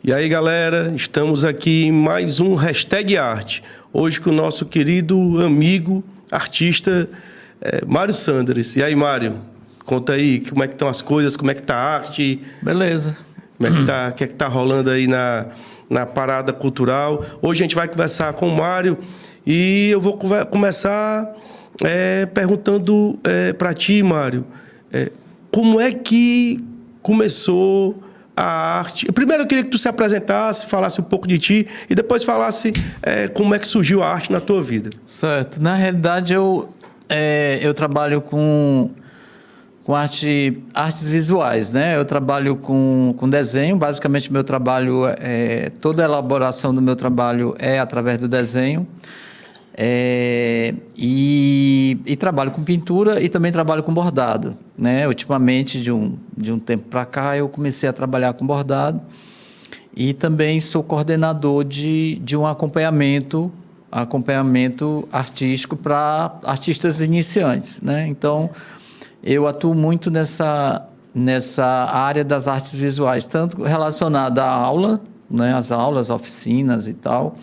E aí, galera, estamos aqui em mais um Hashtag Arte. Hoje com o nosso querido amigo, artista, Mário Sanders. E aí, Mário, conta aí como é que estão as coisas, como é que tá a arte. Beleza. Como é que tá, o que é que tá rolando aí na parada cultural. Hoje a gente vai conversar com o Mário e eu vou começar perguntando para ti, Mário, como é que começou a arte? Primeiro eu queria que tu se apresentasse, falasse um pouco de ti e depois falasse como é que surgiu a arte na tua vida. Certo. Na realidade, eu trabalho com artes visuais, né? Eu trabalho com desenho. Basicamente, meu trabalho, toda a elaboração do meu trabalho é através do desenho. E trabalho com pintura e também trabalho com bordado, né? Ultimamente, de um tempo para cá, eu comecei a trabalhar com bordado e também sou coordenador de um acompanhamento artístico para artistas iniciantes, né? Então, eu atuo muito nessa área das artes visuais, tanto relacionada à aula, né? As aulas, oficinas e tal,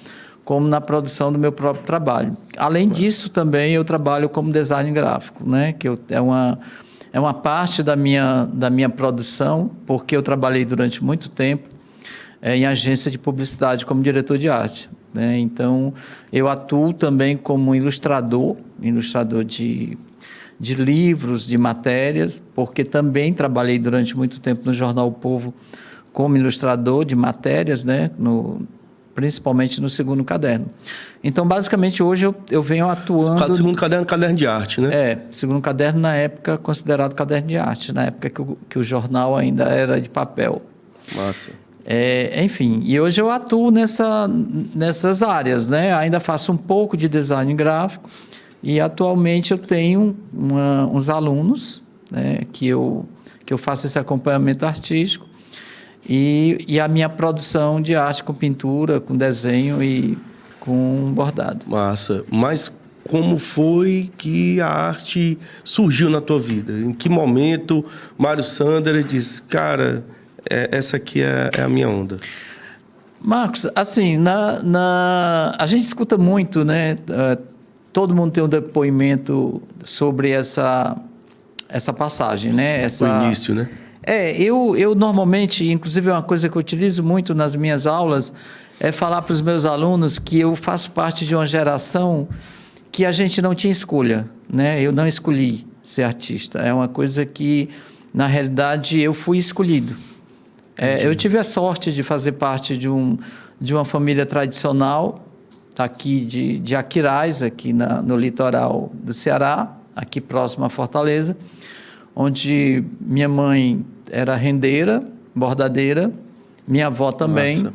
como na produção do meu próprio trabalho. Além disso, também eu trabalho como design gráfico, né? Que é uma parte da minha produção, porque eu trabalhei durante muito tempo em agência de publicidade como diretor de arte, né? Então, eu atuo também como ilustrador de livros, de matérias, porque também trabalhei durante muito tempo no Jornal O Povo como ilustrador de matérias, né? Principalmente no segundo caderno. Então, basicamente, hoje eu venho atuando... Segundo caderno, caderno de arte, né? Segundo caderno, na época, considerado caderno de arte, na época que o jornal ainda era de papel. Massa. Enfim, e hoje eu atuo nessas áreas, né? Ainda faço um pouco de design gráfico e, atualmente, eu tenho uns alunos, né, que eu faço esse acompanhamento artístico. E a minha produção de arte com pintura, com desenho e com bordado. Massa. Mas como foi que a arte surgiu na tua vida? Em que momento Mário Sanders disse, cara, essa aqui é a minha onda? Marcos, assim, a gente escuta muito, né? Todo mundo tem um depoimento sobre essa passagem, né? O início, né? Eu normalmente, inclusive uma coisa que eu utilizo muito nas minhas aulas, é falar para os meus alunos que eu faço parte de uma geração que a gente não tinha escolha, né? Eu não escolhi ser artista, é uma coisa que, na realidade, eu fui escolhido. Eu tive a sorte de fazer parte de uma família tradicional, aqui de Aquiraz, aqui no litoral do Ceará, aqui próximo a Fortaleza, onde minha mãe era rendeira, bordadeira, minha avó também. Nossa.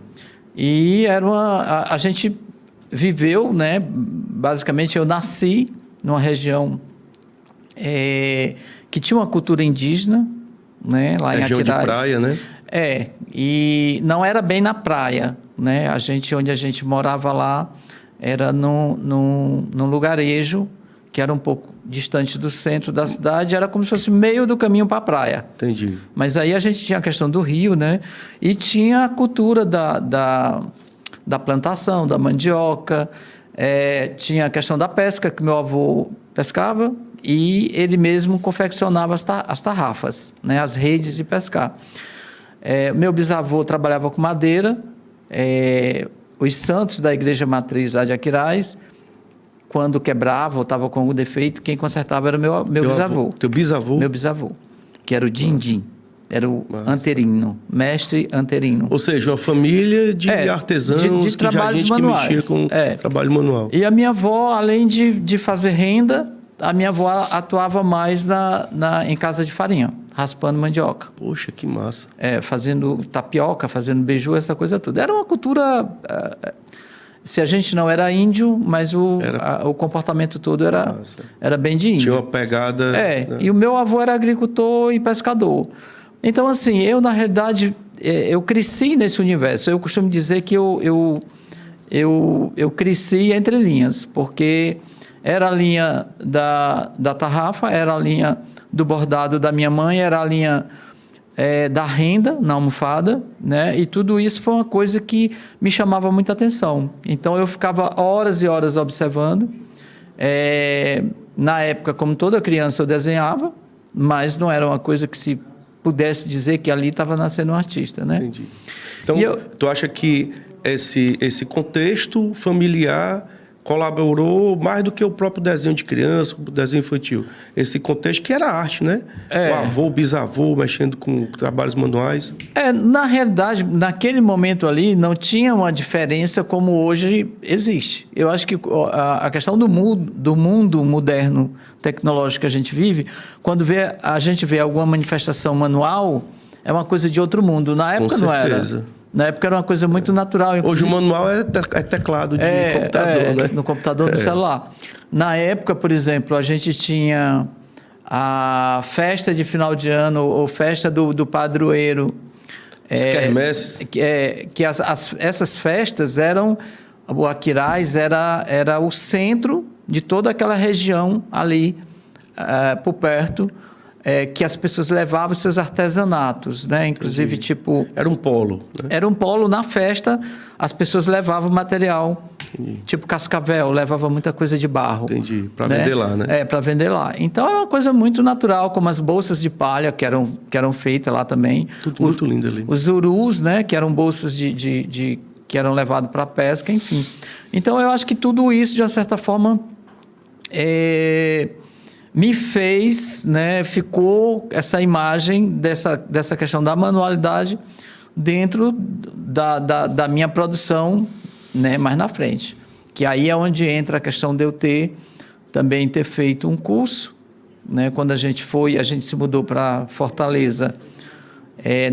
E a gente viveu, né? Basicamente, eu nasci numa região que tinha uma cultura indígena, né? Lá em Aquiraz. Região de praia, né? E não era bem na praia, né? Onde a gente morava lá era num lugarejo que era um pouco distante do centro da cidade, era como se fosse meio do caminho para a praia. Entendi. Mas aí a gente tinha a questão do rio, né? E tinha a cultura da plantação, da mandioca, tinha a questão da pesca, que meu avô pescava, e ele mesmo confeccionava as tarrafas, né? As redes de pescar. Meu bisavô trabalhava com madeira, os santos da igreja matriz lá de Aquiraz, quando quebrava ou estava com algum defeito, quem consertava era meu bisavô. Teu bisavô? Meu bisavô, que era o Dindim, era o anterino, mestre anterino. Ou seja, uma família de artesãos, de trabalhos que mexia com trabalho manual. E a minha avó, além de fazer renda, a minha avó atuava mais em casa de farinha, raspando mandioca. Poxa, que massa. Fazendo tapioca, fazendo beiju, essa coisa toda. Era uma cultura... Se a gente não era índio, mas o comportamento todo era bem de índio. Tinha uma pegada... Né? E o meu avô era agricultor e pescador. Então, assim, eu, na realidade, eu cresci nesse universo. Eu costumo dizer que eu cresci entre linhas, porque era a linha da tarrafa, era a linha do bordado da minha mãe, era a linha da renda na almofada, né? E tudo isso foi uma coisa que me chamava muita atenção. Então, eu ficava horas e horas observando. Na época, como toda criança, eu desenhava, mas não era uma coisa que se pudesse dizer que ali estava nascendo um artista, né? Entendi. Então, tu acha que esse contexto familiar colaborou mais do que o próprio desenho de criança, o desenho infantil? Esse contexto que era arte, né? O avô, o bisavô, mexendo com trabalhos manuais. Na realidade, naquele momento ali, não tinha uma diferença como hoje existe. Eu acho que a questão do mundo moderno tecnológico que a gente vive, quando a gente vê alguma manifestação manual, é uma coisa de outro mundo. Na época não era. Na época era uma coisa muito natural. Hoje o manual é teclado de computador, né? No computador do celular. Na época, por exemplo, a gente tinha a festa de final de ano, ou festa do padroeiro. As quermesses. Essas festas eram... O Aquiraz era o centro de toda aquela região ali, por perto, que as pessoas levavam seus artesanatos, né? Inclusive, tipo... Era um polo, né? Era um polo. Na festa, as pessoas levavam material. Entendi. Tipo cascavel, levava muita coisa de barro. Entendi. Para vender lá, né? Para vender lá. Então, era uma coisa muito natural, como as bolsas de palha, que eram feitas lá também. Tudo muito lindo ali. Os urus, né? Que eram bolsas que eram levados para a pesca, enfim. Então, eu acho que tudo isso, de uma certa forma... me fez, né, ficou essa imagem dessa questão da manualidade dentro da minha produção, né, mais na frente. Que aí é onde entra a questão de eu também ter feito um curso, né, quando a gente se mudou para Fortaleza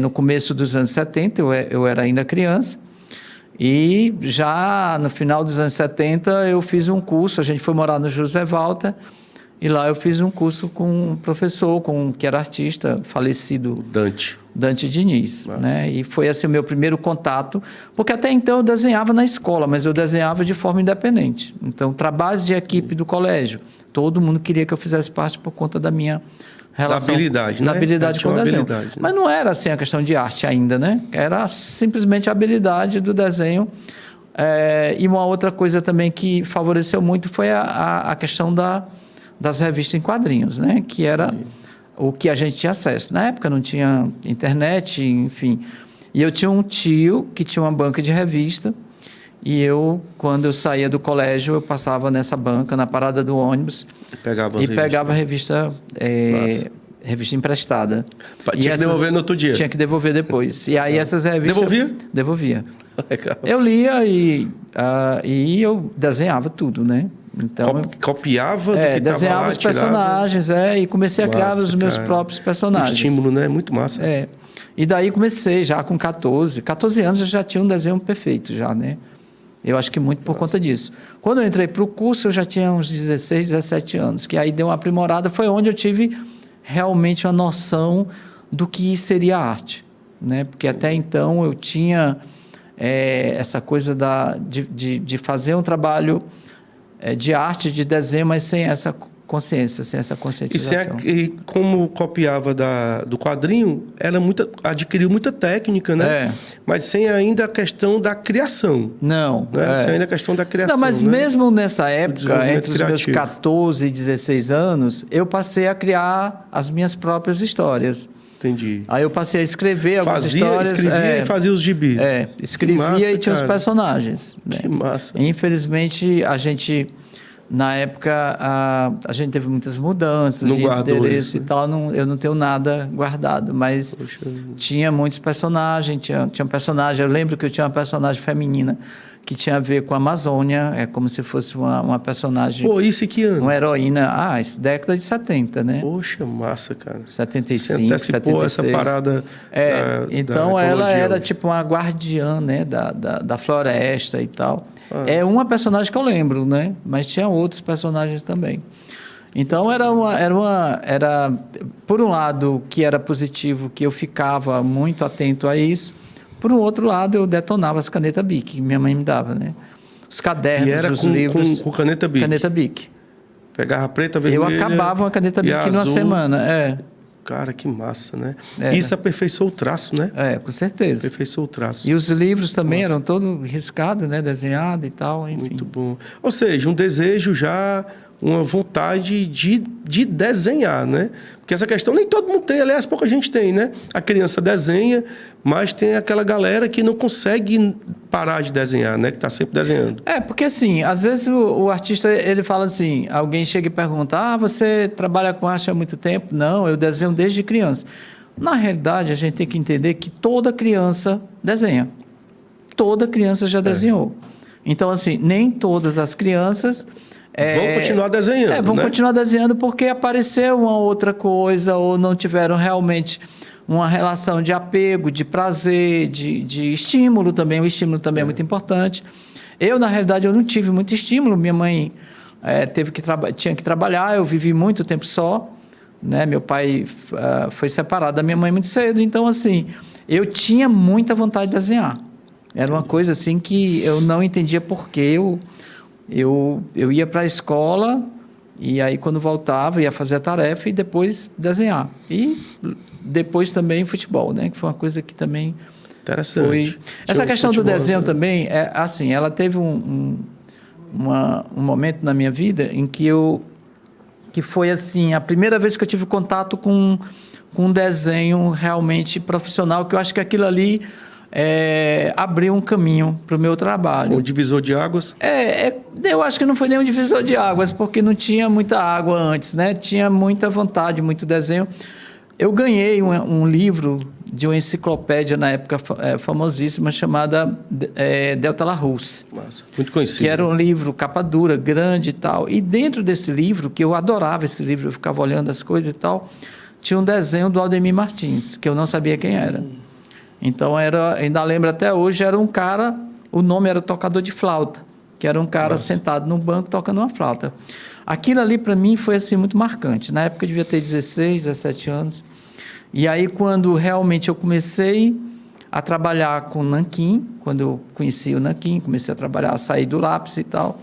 no começo dos anos 70, eu era ainda criança, e já no final dos anos 70 eu fiz um curso, a gente foi morar no José Walter. E lá eu fiz um curso com um professor, que era artista, falecido. Dante Diniz. Né? E foi assim o meu primeiro contato, porque até então eu desenhava na escola, mas eu desenhava de forma independente. Então, trabalhos de equipe do colégio, todo mundo queria que eu fizesse parte por conta da minha relação. Da habilidade, né? Da habilidade com o desenho. Habilidade, né? Mas não era assim a questão de arte ainda, né? Era simplesmente a habilidade do desenho. E uma outra coisa também que favoreceu muito foi a questão das revistas em quadrinhos, né? Que era o que a gente tinha acesso. Na época não tinha internet, enfim. E eu tinha um tio que tinha uma banca de revista, e quando eu saía do colégio, eu passava nessa banca, na parada do ônibus, pegava a revista, revista emprestada. Tinha que devolver no outro dia? Tinha que devolver depois. E aí essas revistas... Devolvia? Devolvia. Eu lia e eu desenhava tudo, né? Então, copiava do que estava lá, desenhava os personagens, e comecei a criar os meus próprios personagens. O estímulo, né? Muito massa. E daí comecei já com 14 anos, eu já tinha um desenho perfeito já, né? Eu acho que muito por conta disso. Quando eu entrei para o curso, eu já tinha uns 16, 17 anos, que aí deu uma aprimorada, foi onde eu tive realmente uma noção do que seria arte, né? Porque até então eu tinha essa coisa de fazer um trabalho de arte, de desenho, mas sem essa consciência, sem essa conscientização. E como copiava do quadrinho, adquiriu muita técnica, né? Mas sem ainda a questão da criação. Não. Né? Sem ainda a questão da criação. Não, mas né? mesmo nessa época, entre os meus 14 e 16 anos, eu passei a criar as minhas próprias histórias. Entendi. Aí eu passei a escrever algumas histórias. Escrevia e fazia os gibis. Escrevia e tinha os personagens. Que né? massa. Infelizmente, na época, a gente teve muitas mudanças de interesse e tal. Eu não tenho nada guardado, mas tinha muitos personagens. Tinha um personagem, eu lembro que eu tinha uma personagem feminina que tinha a ver com a Amazônia, como se fosse uma personagem... Pô, isso que ano? Uma heroína, década de 70, né? Poxa, massa, cara. 75, Você antecipou 76. Essa parada então da ela era tipo uma guardiã, né, da floresta e tal. É uma personagem que eu lembro, né? Mas tinha outros personagens também. Então era por um lado que era positivo, que eu ficava muito atento a isso. Por um outro lado, eu detonava as canetas Bic, que minha mãe me dava, né? Os cadernos, os livros... com caneta Bic? Caneta Bic. Pegava preta, vermelha... Eu acabava uma caneta Bic numa semana, Cara, que massa, né? Era. Isso aperfeiçoou o traço, né? Com certeza. Aperfeiçoou o traço. E os livros também eram todos riscados, né? Desenhados e tal, enfim. Muito bom. Ou seja, um desejo já, uma vontade de desenhar, né? Porque essa questão nem todo mundo tem, aliás, pouca gente tem, né? A criança desenha, mas tem aquela galera que não consegue parar de desenhar, né? Que está sempre desenhando. Porque assim, às vezes o artista, ele fala assim, alguém chega e pergunta, você trabalha com arte há muito tempo? Não, eu desenho desde criança. Na realidade, a gente tem que entender que toda criança desenha. Toda criança já desenhou. Então, assim, nem todas as crianças... vão continuar desenhando, vão né? continuar desenhando porque apareceu uma outra coisa ou não tiveram realmente uma relação de apego, de prazer, de estímulo também. O estímulo também é muito importante. Eu, na realidade, eu não tive muito estímulo. Minha mãe tinha que trabalhar, eu vivi muito tempo só, né? Meu pai foi separado da minha mãe muito cedo. Então, assim, eu tinha muita vontade de desenhar. Era uma coisa assim que eu não entendia por que eu ia para a escola e aí quando voltava ia fazer a tarefa e depois desenhar. E depois também futebol, né? Que foi uma coisa que também Interessante. foi... Essa questão do desenho também, assim, ela teve um momento na minha vida em que foi assim, a primeira vez que eu tive contato com um desenho realmente profissional, que eu acho que aquilo ali abriu um caminho para o meu trabalho. Um divisor de águas? Eu acho que não foi nem um divisor de águas, porque não tinha muita água antes, né? Tinha muita vontade, muito desenho. Eu ganhei um livro de uma enciclopédia, na época famosíssima, chamada Delta Larousse. Massa, muito conhecido. Que era um livro capa dura, grande e tal. E dentro desse livro, que eu adorava esse livro, eu ficava olhando as coisas e tal, tinha um desenho do Aldemir Martins, que eu não sabia quem era. Então, ainda lembro até hoje, era um cara, o nome era Tocador de Flauta, que era um cara sentado num banco tocando uma flauta. Aquilo ali, para mim, foi assim, muito marcante. Na época, eu devia ter 16, 17 anos. E aí, quando realmente eu comecei a trabalhar com nanquim, quando eu conheci o nanquim, comecei a trabalhar, a sair do lápis e tal.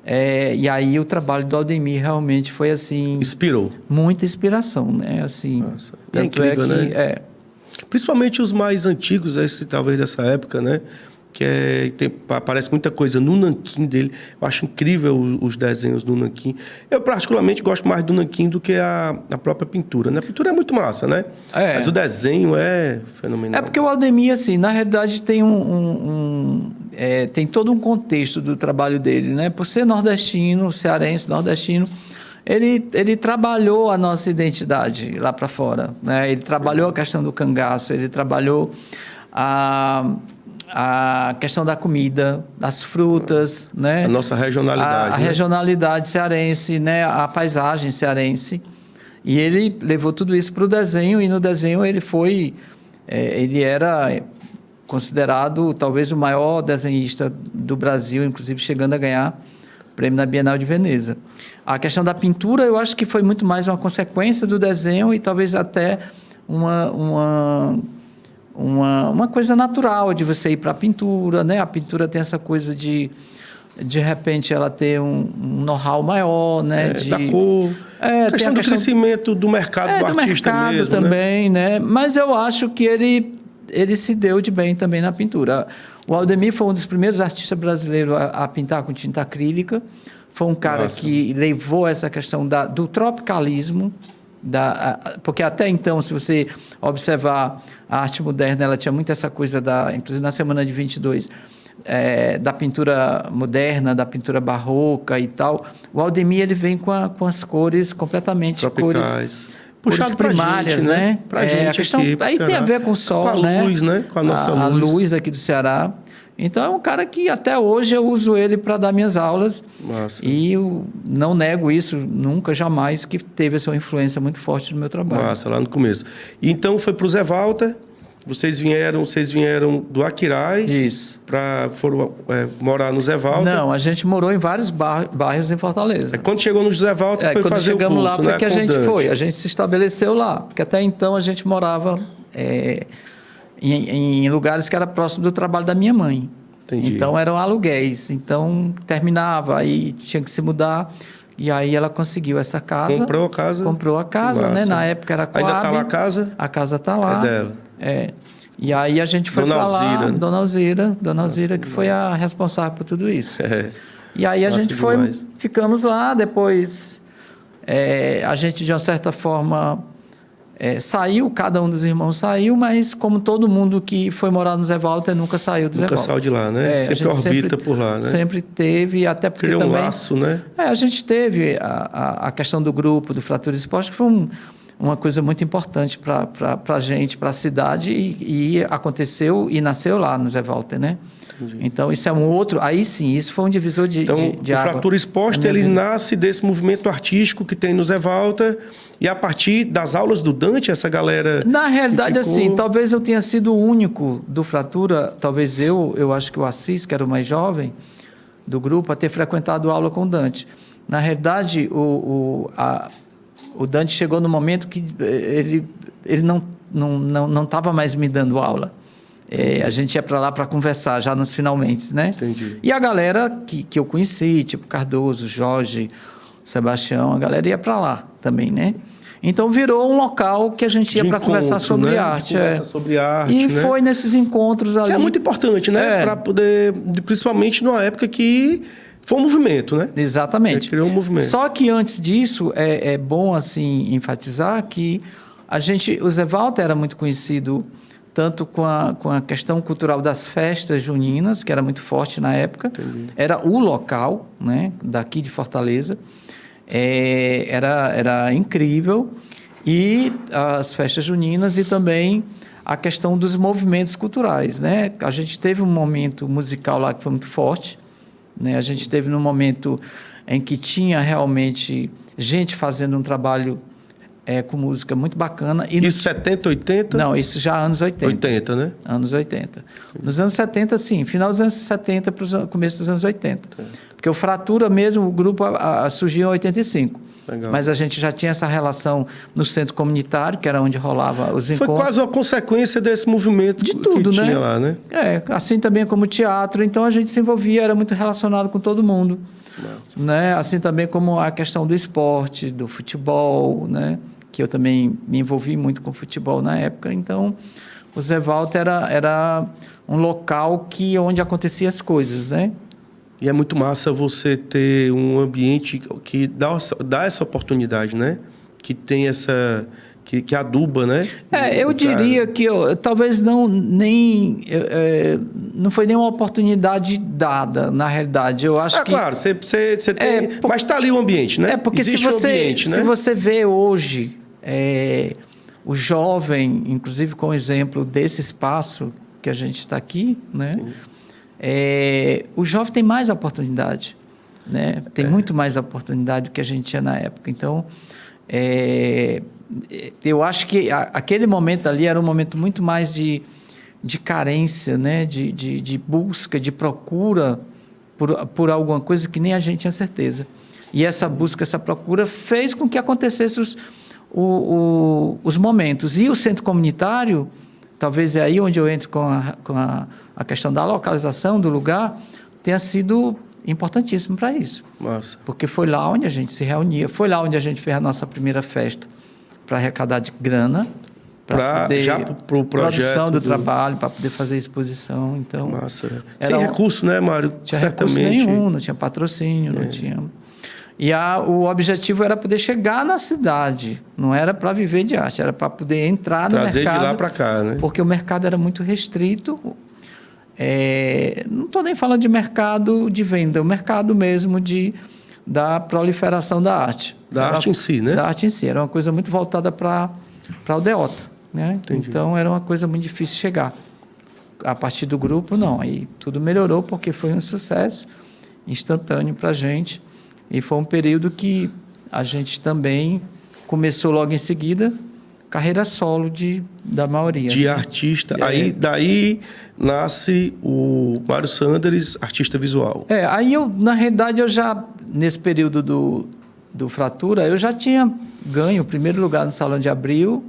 E aí, o trabalho do Aldemir realmente foi assim... Inspirou. Muita inspiração, né? Assim, Nossa, tanto incrível, que... né? Principalmente os mais antigos, talvez dessa época, né? Que aparece muita coisa no nanquim dele. Eu acho incrível os desenhos do nanquim. Eu, particularmente, gosto mais do nanquim do que a própria pintura, né? A pintura é muito massa, né? Mas o desenho é fenomenal. Porque o Aldemir, assim, na realidade, tem tem todo um contexto do trabalho dele, né? Por ser nordestino, cearense, nordestino, ele trabalhou a nossa identidade lá para fora, né? Ele trabalhou a questão do cangaço, ele trabalhou a questão da comida, das frutas, né? A nossa regionalidade. A regionalidade cearense, né? A paisagem cearense. E ele levou tudo isso para o desenho, e no desenho ele era considerado talvez o maior desenhista do Brasil, inclusive chegando a ganhar prêmio na Bienal de Veneza. A questão da pintura, eu acho que foi muito mais uma consequência do desenho e talvez até uma coisa natural de você ir para a pintura, né? A pintura tem essa coisa de repente, ela ter um know-how maior, né? Da cor. A questão do crescimento do mercado do artista mercado mesmo, também, né? Mas eu acho que ele se deu de bem também na pintura. O Aldemir foi um dos primeiros artistas brasileiros a pintar com tinta acrílica. Foi um cara que levou essa questão do tropicalismo, porque até então, se você observar a arte moderna, ela tinha muito essa coisa, inclusive na Semana de 22, da pintura moderna, da pintura barroca e tal. O Aldemir, ele vem com as cores completamente tropicais. Puxado primárias, gente, né? Pra gente a questão, aqui, aí tem a ver com o sol, com a luz, né? Com a nossa luz. A luz aqui do Ceará. Então, é um cara que até hoje eu uso ele para dar minhas aulas. Massa. E eu não nego isso, nunca, jamais, que teve essa influência muito forte no meu trabalho. Massa, lá no começo. Então, foi para o Zé Walter. Vocês vieram do Aquiraz. Isso. Foram morar no Zé Walter. Não, a gente morou em vários bairros em Fortaleza. Quando chegou no Zé Walter, foi fazer o curso, quando chegamos lá, foi que a gente Dante. a gente se estabeleceu lá. Porque até então a gente morava em lugares que era próximo do trabalho da minha mãe. Entendi. Então eram aluguéis. Então terminava, aí tinha que se mudar. E aí ela conseguiu essa casa. Comprou a casa? Comprou a casa, né? Massa. Na época era Coab. Ainda está lá a casa? A casa está lá. É dela. É. E aí a gente foi Dona para lá. Alzira, né? Dona Alzira, que foi a responsável por tudo isso. É. E aí a Massa gente foi, demais. ficamos lá, depois a gente de uma certa forma saiu, cada um dos irmãos saiu, mas como todo mundo que foi morar no Zé Walter nunca saiu do Zé Walter. Nunca saiu de lá, né? A Sempre gente orbita por lá, né? Sempre teve, até porque Criou também... um laço, né? a gente teve a questão do grupo, do Fratura Esporte, que foi uma coisa muito importante para a gente, para a cidade, e aconteceu e nasceu lá no Zé Walter, né? Entendi. Então, isso é um outro... Aí sim, isso foi um divisor de o água. Fratura Esporte, ele nasce desse movimento artístico que tem no Zé Walter, e a partir das aulas do Dante, essa galera... Na realidade, assim, talvez eu tenha sido o único do Fratura, talvez eu acho que o Assis, que era o mais jovem do grupo, a ter frequentado aula com o Dante. Na realidade, o Dante chegou no momento que ele não estava mais me dando aula. A gente ia para lá para conversar já nos finalmente, né? Entendi. E a galera que eu conheci, tipo Cardoso, Jorge, Sebastião, a galera ia para lá também, né? Então virou um local que a gente ia para conversar sobre, né? arte. Sobre arte. E né? foi nesses encontros ali. Que é muito importante, né? Para poder, principalmente numa época que foi um movimento, né? Exatamente. Criou um movimento. Só que antes disso, é bom assim enfatizar que o Zé Walter era muito conhecido tanto com a questão cultural das festas juninas, que era muito forte na época. Entendi. Era o local, né, daqui de Fortaleza. Era incrível. E as festas juninas e também a questão dos movimentos culturais, né? A gente teve um momento musical lá que foi muito forte, né? A gente teve um momento em que tinha realmente gente fazendo um trabalho com música muito bacana. E isso 70, 80? Não, isso já anos 80. 80, né? Anos 80. Nos anos 70, sim. Final dos anos 70 para o começo dos anos 80. Porque o Fratura mesmo, o grupo surgiu em 85. Legal. Mas a gente já tinha essa relação no centro comunitário, que era onde rolava os encontros. Foi quase uma consequência desse movimento de tudo, que né? tinha lá, né? Assim também como o teatro. Então a gente se envolvia, era muito relacionado com todo mundo. Né? Assim também como a questão do esporte, do futebol, né? Que eu também me envolvi muito com futebol na época. Então, o Zé Walter era um local onde aconteciam as coisas, né? E é muito massa você ter um ambiente que dá essa oportunidade, né? Que tem essa... Que aduba, né? Eu diria que talvez não foi nenhuma oportunidade dada, na realidade. Eu acho que... claro, você tem... mas está ali o ambiente, né? Porque existe um ambiente, né? se você vê hoje o jovem, inclusive com o exemplo desse espaço que a gente está aqui, né? O jovem tem mais oportunidade, né? Tem muito mais oportunidade do que a gente tinha na época. Então, eu acho que aquele momento ali era um momento muito mais de carência, né? de busca, de procura por alguma coisa que nem a gente tinha certeza. E essa busca, essa procura fez com que acontecessem os momentos. E o centro comunitário, talvez é aí onde eu entro com a questão da localização do lugar, tenha sido importantíssimo para isso. Massa. Porque foi lá onde a gente se reunia, foi lá onde a gente fez a nossa primeira festa para arrecadar de grana, para pro produção do trabalho, para poder fazer exposição. Então, massa. Sem recurso, né, Mário? Não tinha recurso nenhum, não tinha patrocínio, não tinha... E o objetivo era poder chegar na cidade, não era para viver de arte, era para poder entrar no mercado. Trazer de lá para cá, né? Porque o mercado era muito restrito. Não estou nem falando de mercado de venda, o mercado mesmo da proliferação da arte. Da arte em si, né? Da arte em si. Era uma coisa muito voltada para a aldeota, né? Entendi. Então, era uma coisa muito difícil de chegar. A partir do grupo, não. Aí tudo melhorou porque foi um sucesso instantâneo para a gente. E foi um período que a gente também começou logo em seguida carreira solo da maioria. De artista. Daí nasce o Mário Sanders, artista visual. Aí na realidade, nesse período do Fratura, eu já tinha ganho o primeiro lugar no Salão de Abril.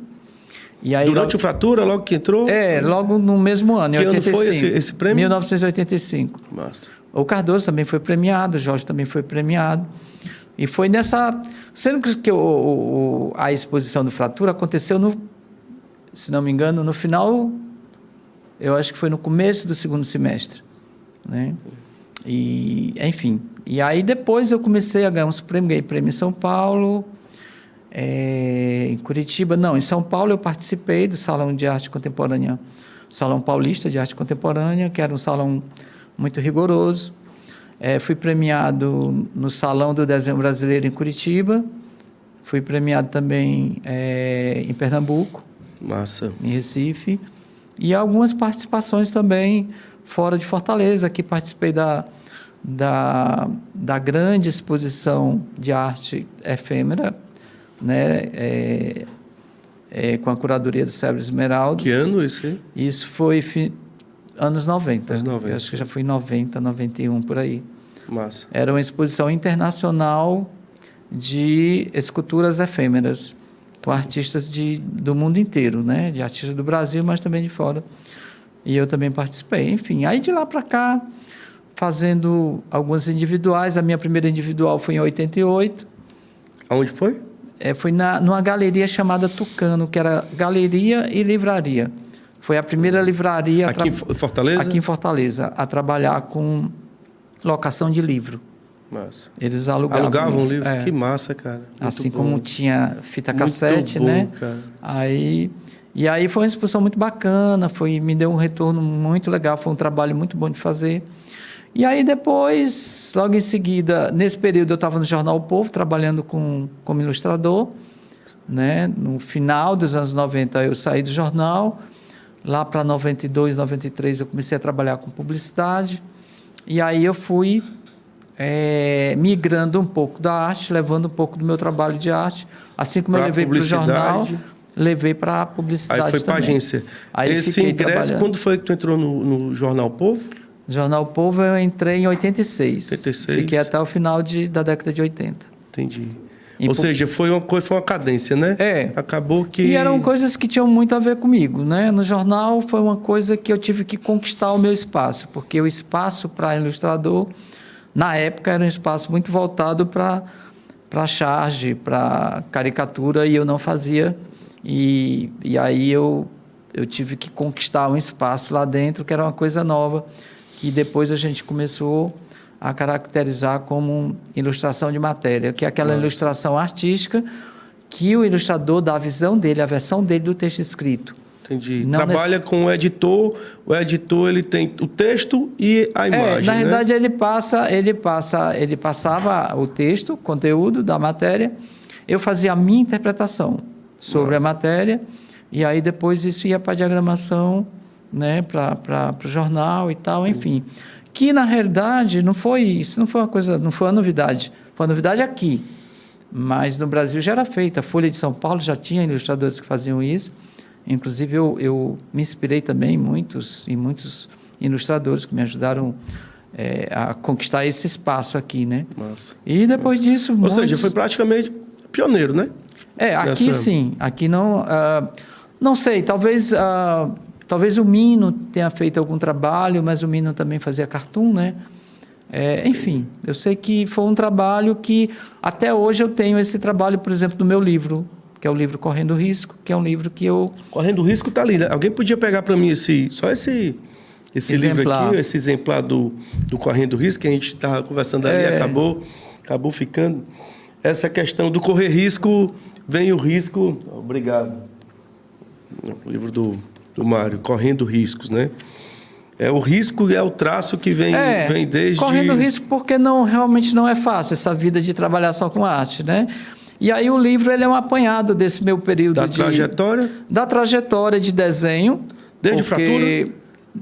E aí, durante o Fratura, logo que entrou? Logo no mesmo ano, em 85. Que ano foi esse prêmio? 1985. Massa. O Cardoso também foi premiado, o Jorge também foi premiado. E foi nessa... Sendo que a exposição do Fratura aconteceu, se não me engano, no final... Eu acho que foi no começo do segundo semestre, né? E, enfim... E aí depois eu comecei a ganhar uns prêmios, ganhei prêmio em São Paulo, em Curitiba, não, em São Paulo eu participei do Salão de Arte Contemporânea, Salão Paulista de Arte Contemporânea, que era um salão muito rigoroso. Fui premiado no Salão do Desenho Brasileiro em Curitiba, fui premiado também em Pernambuco, Massa. em Recife, e algumas participações também fora de Fortaleza, que participei da grande exposição de arte efêmera, né, com a curadoria do Sérgio Esmeralda. Que ano isso aí? Isso foi anos 90. Anos 90. Eu acho que já foi em 90, 91, por aí. Massa. Era uma exposição internacional de esculturas efêmeras, com artistas do mundo inteiro, né, de artistas do Brasil, mas também de fora. E eu também participei. Enfim, aí de lá para cá, fazendo algumas individuais. A minha primeira individual foi em 88. Aonde foi? Foi numa galeria chamada Tucano, que era galeria e livraria. Foi a primeira livraria... Aqui em Fortaleza? Aqui em Fortaleza, a trabalhar com locação de livro. Massa. Eles alugavam livro? Que massa, cara. Muito assim bom. Como tinha fita Muito cassete, bom, né? Cara. E aí foi uma exposição muito bacana, me deu um retorno muito legal, foi um trabalho muito bom de fazer. E aí depois, logo em seguida, nesse período eu estava no Jornal O Povo, trabalhando como ilustrador, né? No final dos anos 90 eu saí do jornal, lá para 92, 93 eu comecei a trabalhar com publicidade, e aí eu fui migrando um pouco da arte, levando um pouco do meu trabalho de arte, assim como eu levei para o jornal, levei para a publicidade. Aí foi para a agência. Aí esse ingresso, quando foi que tu entrou no Jornal O Povo? Jornal O Povo eu entrei em 86. 86. Fiquei até o final da década de 80. Entendi. Ou seja, foi uma cadência, né? Acabou que... E eram coisas que tinham muito a ver comigo, né? No jornal foi uma coisa que eu tive que conquistar o meu espaço, porque o espaço para ilustrador, na época, era um espaço muito voltado para charge, para caricatura, e eu não fazia. E aí eu tive que conquistar um espaço lá dentro, que era uma coisa nova, que depois a gente começou a caracterizar como ilustração de matéria, que é aquela ilustração artística que o ilustrador dá a visão dele, a versão dele do texto escrito. Entendi. Trabalha com o editor ele tem o texto e a imagem, na verdade, né? ele passava o texto, o conteúdo da matéria, eu fazia a minha interpretação sobre a matéria, e aí depois isso ia para a diagramação, né, para o jornal e tal, enfim. Que na realidade não foi uma novidade, foi uma novidade aqui, mas no Brasil já era feita. A Folha de São Paulo já tinha ilustradores que faziam isso, inclusive eu me inspirei também em muitos ilustradores que me ajudaram a conquistar esse espaço aqui, né? Massa. E depois disso... Ou seja, foi praticamente pioneiro, né? Aqui sim, aqui não... não sei, talvez o Mino tenha feito algum trabalho, mas o Mino também fazia cartoon, né? Enfim, eu sei que foi um trabalho que até hoje eu tenho esse trabalho, por exemplo, no meu livro, que é o livro Correndo Risco, que é um livro que eu... Correndo Risco tá lindo. Alguém podia pegar para mim esse livro aqui, esse exemplar do Correndo Risco, que a gente estava conversando ali, acabou ficando. Essa questão do correr risco, vem o risco... Obrigado. O livro do Mário, Correndo Riscos, né? O risco é o traço que vem desde... Correndo risco porque realmente não é fácil essa vida de trabalhar só com arte, né? E aí o livro ele é um apanhado desse meu período trajetória? Da trajetória de desenho. Desde Fratura?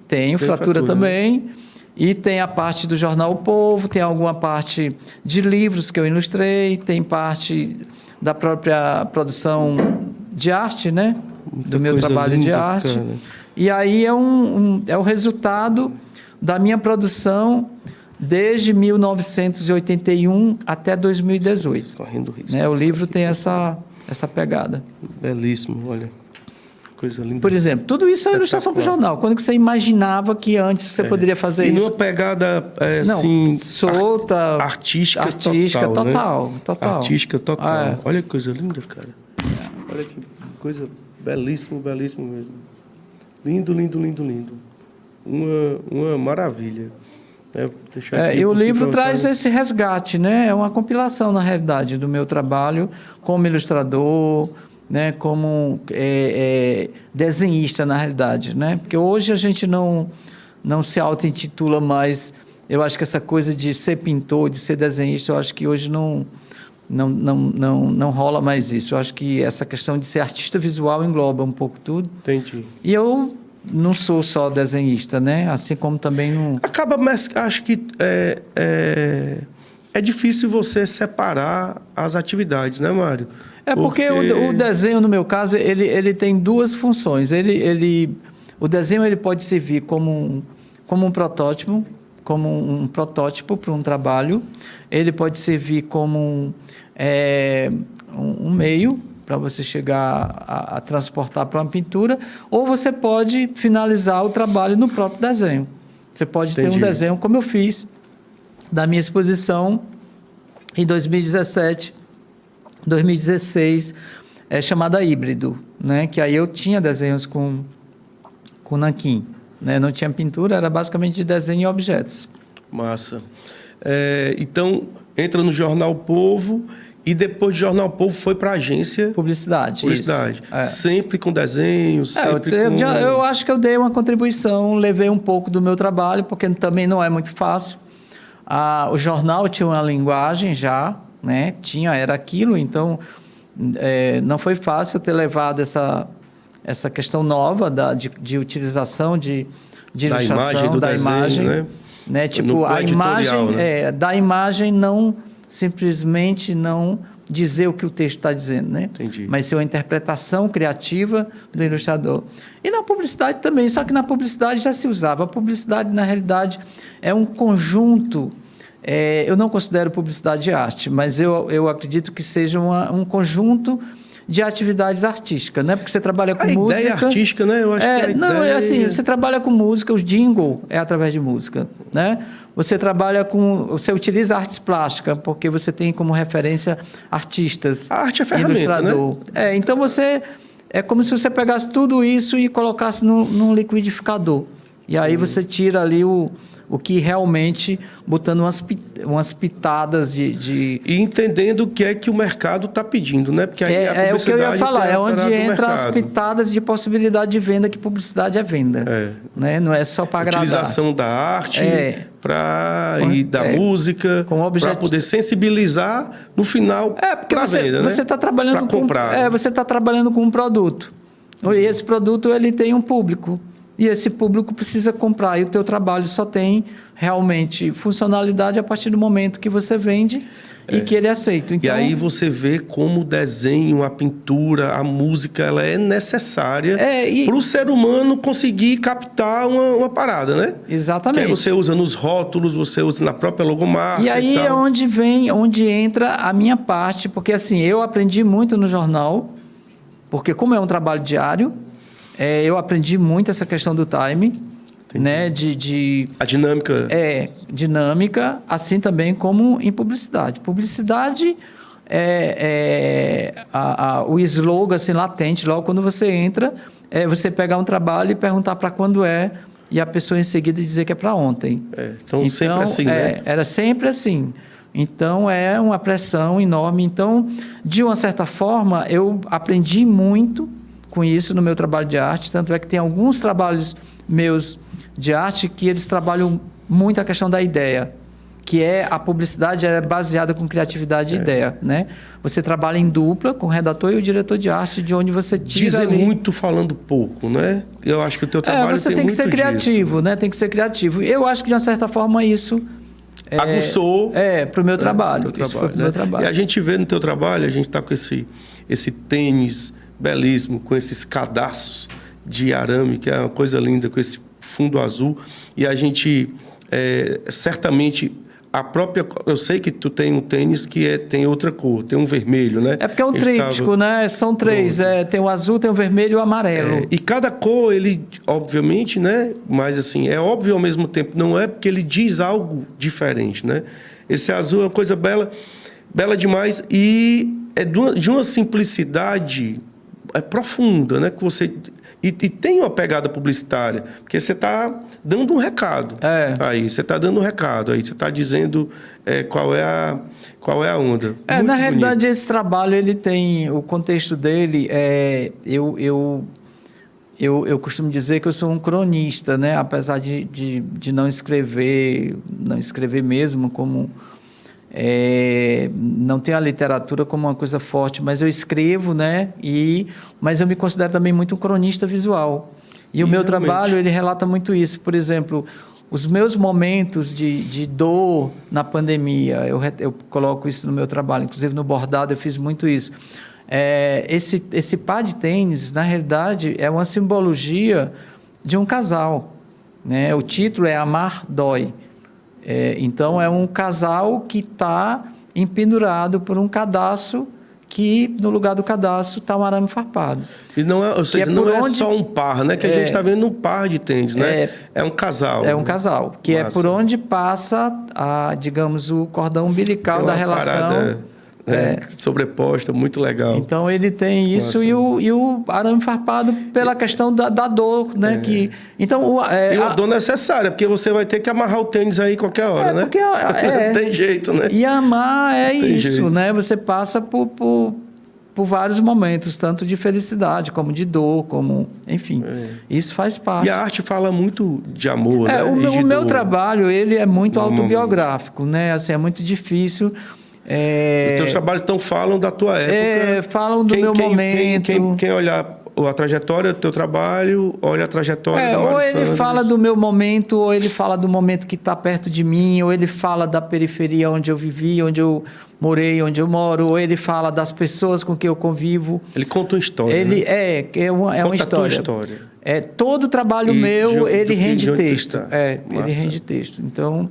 Tem Fratura também. E tem a parte do Jornal O Povo, tem alguma parte de livros que eu ilustrei, tem parte da própria produção de arte, né? Do meu trabalho de arte. Cara. E aí é o resultado da minha produção desde 1981 até 2018. Correndo risco. O livro tem essa pegada. Belíssimo, olha. coisa linda. Por exemplo, tudo isso é ilustração para o jornal. Quando que você imaginava que antes você poderia fazer isso? E numa pegada Não, assim... solta, artística total, né? total. Artística total. É. Olha que coisa linda, cara. Olha que coisa belíssimo, belíssimo mesmo. Lindo, lindo, lindo, lindo. Uma maravilha. E o livro traz esse resgate, né? É uma compilação, na realidade, do meu trabalho como ilustrador, né? Como desenhista, na realidade, né? Porque hoje a gente não se auto-intitula mais. Eu acho que essa coisa de ser pintor, de ser desenhista, eu acho que hoje não rola mais isso. Eu acho que essa questão de ser artista visual engloba um pouco tudo. Entendi. E eu não sou só desenhista, né? Assim como também não... Acho que é difícil você separar as atividades, né, Mário? Porque o desenho, no meu caso, ele tem duas funções. O desenho ele pode servir como um protótipo, para um trabalho. Ele pode servir como um meio para você chegar a transportar para uma pintura, ou você pode finalizar o trabalho no próprio desenho. Você pode ter um desenho, como eu fiz, da minha exposição em 2017, 2016, chamada Híbrido, né? Que aí eu tinha desenhos com nanquim, né? Não tinha pintura, era basicamente de desenho e objetos. Massa. Então, entra no Jornal O Povo... E depois do Jornal Povo foi para a agência... Publicidade. Isso. Sempre com desenhos, eu acho que eu dei uma contribuição, levei um pouco do meu trabalho, porque também não é muito fácil. O jornal tinha uma linguagem já, né? Era aquilo, então não foi fácil ter levado essa questão nova de utilização de ilustração, da imagem, né? Tipo, a imagem, né? Da imagem não... simplesmente não dizer o que o texto está dizendo, né? Entendi. Mas ser uma interpretação criativa do ilustrador. E na publicidade também, só que na publicidade já se usava. A publicidade, na realidade, é um conjunto. Eu não considero publicidade de arte, mas eu acredito que seja um conjunto de atividades artísticas, né? Porque você trabalha com música... A ideia artística, né? Eu acho que assim, você trabalha com música, os jingle é através de música, né? Você você utiliza artes plásticas, porque você tem como referência artistas. A arte é ferramenta, ilustrador. Né? Então é como se você pegasse tudo isso e colocasse num liquidificador. E aí você tira ali o que realmente, botando umas pitadas de... E entendendo o que é que o mercado está pedindo, né? Porque aí a publicidade... É o que eu ia falar, é onde entra as mercado. pitadas de possibilidade de venda, que publicidade é venda. Né? Não é só para agradar. Utilização da arte e da música, para poder sensibilizar no final porque para venda, você está trabalhando você está trabalhando com um produto. E esse produto ele tem um público. E esse público precisa comprar. E o teu trabalho só tem realmente funcionalidade a partir do momento que você vende e que ele é aceito. Então, e aí você vê como o desenho, a pintura, a música, ela é necessária para o ser humano conseguir captar uma parada, né? Exatamente. Que aí você usa nos rótulos, você usa na própria logomarca. E aí é onde entra a minha parte, porque assim, eu aprendi muito no jornal, porque como é um trabalho diário, eu aprendi muito essa questão do time, né? A dinâmica. Dinâmica, assim também como em publicidade. Publicidade o slogan assim, latente, logo quando você entra, você pegar um trabalho e perguntar para quando e a pessoa em seguida dizer que é para ontem. Então, sempre assim, né? Era sempre assim. Então, é uma pressão enorme. Então, de uma certa forma, eu aprendi muito com isso no meu trabalho de arte, tanto é que tem alguns trabalhos meus de arte que eles trabalham muito a questão da ideia, que a publicidade é baseada com criatividade e ideia, né? Você trabalha em dupla com o redator e o diretor de arte, de onde você tira Dizem muito falando pouco, né? Eu acho que o teu trabalho você tem que ser criativo, né? Tem que ser criativo. Eu acho que, de uma certa forma, isso... aguçou... para o meu trabalho. Isso foi para o meu trabalho. E a gente vê no teu trabalho, a gente está com esse tênis belíssimo, com esses cadarços de arame, que é uma coisa linda, com esse fundo azul. E a gente, certamente, a própria... Eu sei que tu tem um tênis que tem outra cor, tem um vermelho, né? É porque é um tríptico, né? São três. Tem o azul, tem o vermelho e o amarelo. E cada cor, ele, obviamente, né? Mas assim, é óbvio ao mesmo tempo. Não é porque ele diz algo diferente, né? Esse azul é uma coisa bela, bela demais. E é de uma simplicidade profunda, né? Que você... E tem uma pegada publicitária, porque você está dando um recado. Aí, você está dando um recado, aí você está dizendo qual é a onda. Muito na realidade, bonito. esse trabalho, ele tem... O contexto dele, eu costumo dizer que eu sou um cronista, né? Apesar de não escrever mesmo como... não tenho a literatura como uma coisa forte, mas eu escrevo, né? Mas eu me considero também muito um cronista visual. E o meu trabalho, ele relata muito isso. Por exemplo, os meus momentos de dor na pandemia, eu coloco isso no meu trabalho. Inclusive, no bordado, eu fiz muito isso. Esse par de tênis, na realidade, é uma simbologia de um casal, né? O título é Amar Dói. Então, é um casal que está empendurado por um cadarço que, no lugar do cadarço, está um arame farpado. E não é, ou seja, não é só um par, né? Que a gente está vendo um par de tênis, né? É um casal. É um casal, que Massa. é por onde passa, digamos, o cordão umbilical da relação. Sobreposta, muito legal. Então, ele tem isso e o arame farpado pela questão da dor, né? Então, e uma dor necessária, porque você vai ter que amarrar o tênis aí qualquer hora, né? Porque, não tem jeito, né? E amar isso, jeito. né? Você passa por vários momentos, tanto de felicidade, como de dor, como... Enfim, isso faz parte. E a arte fala muito de amor, né? O meu trabalho, ele é muito autobiográfico, né? Assim, é muito difícil... Os teus trabalhos então falam da tua época. Falam do meu momento. Quem olhar a trajetória do teu trabalho, olha a trajetória da Mário Ou ele Sanders. fala do meu momento, ou ele fala do momento que está perto de mim, ou ele fala da periferia onde eu vivi, onde eu morei, onde eu moro, ou ele fala das pessoas com quem eu convivo. Ele conta uma história. Ele né? é uma Conta história. A tua história. Todo trabalho meu, ele rende texto. Ele rende texto. Então...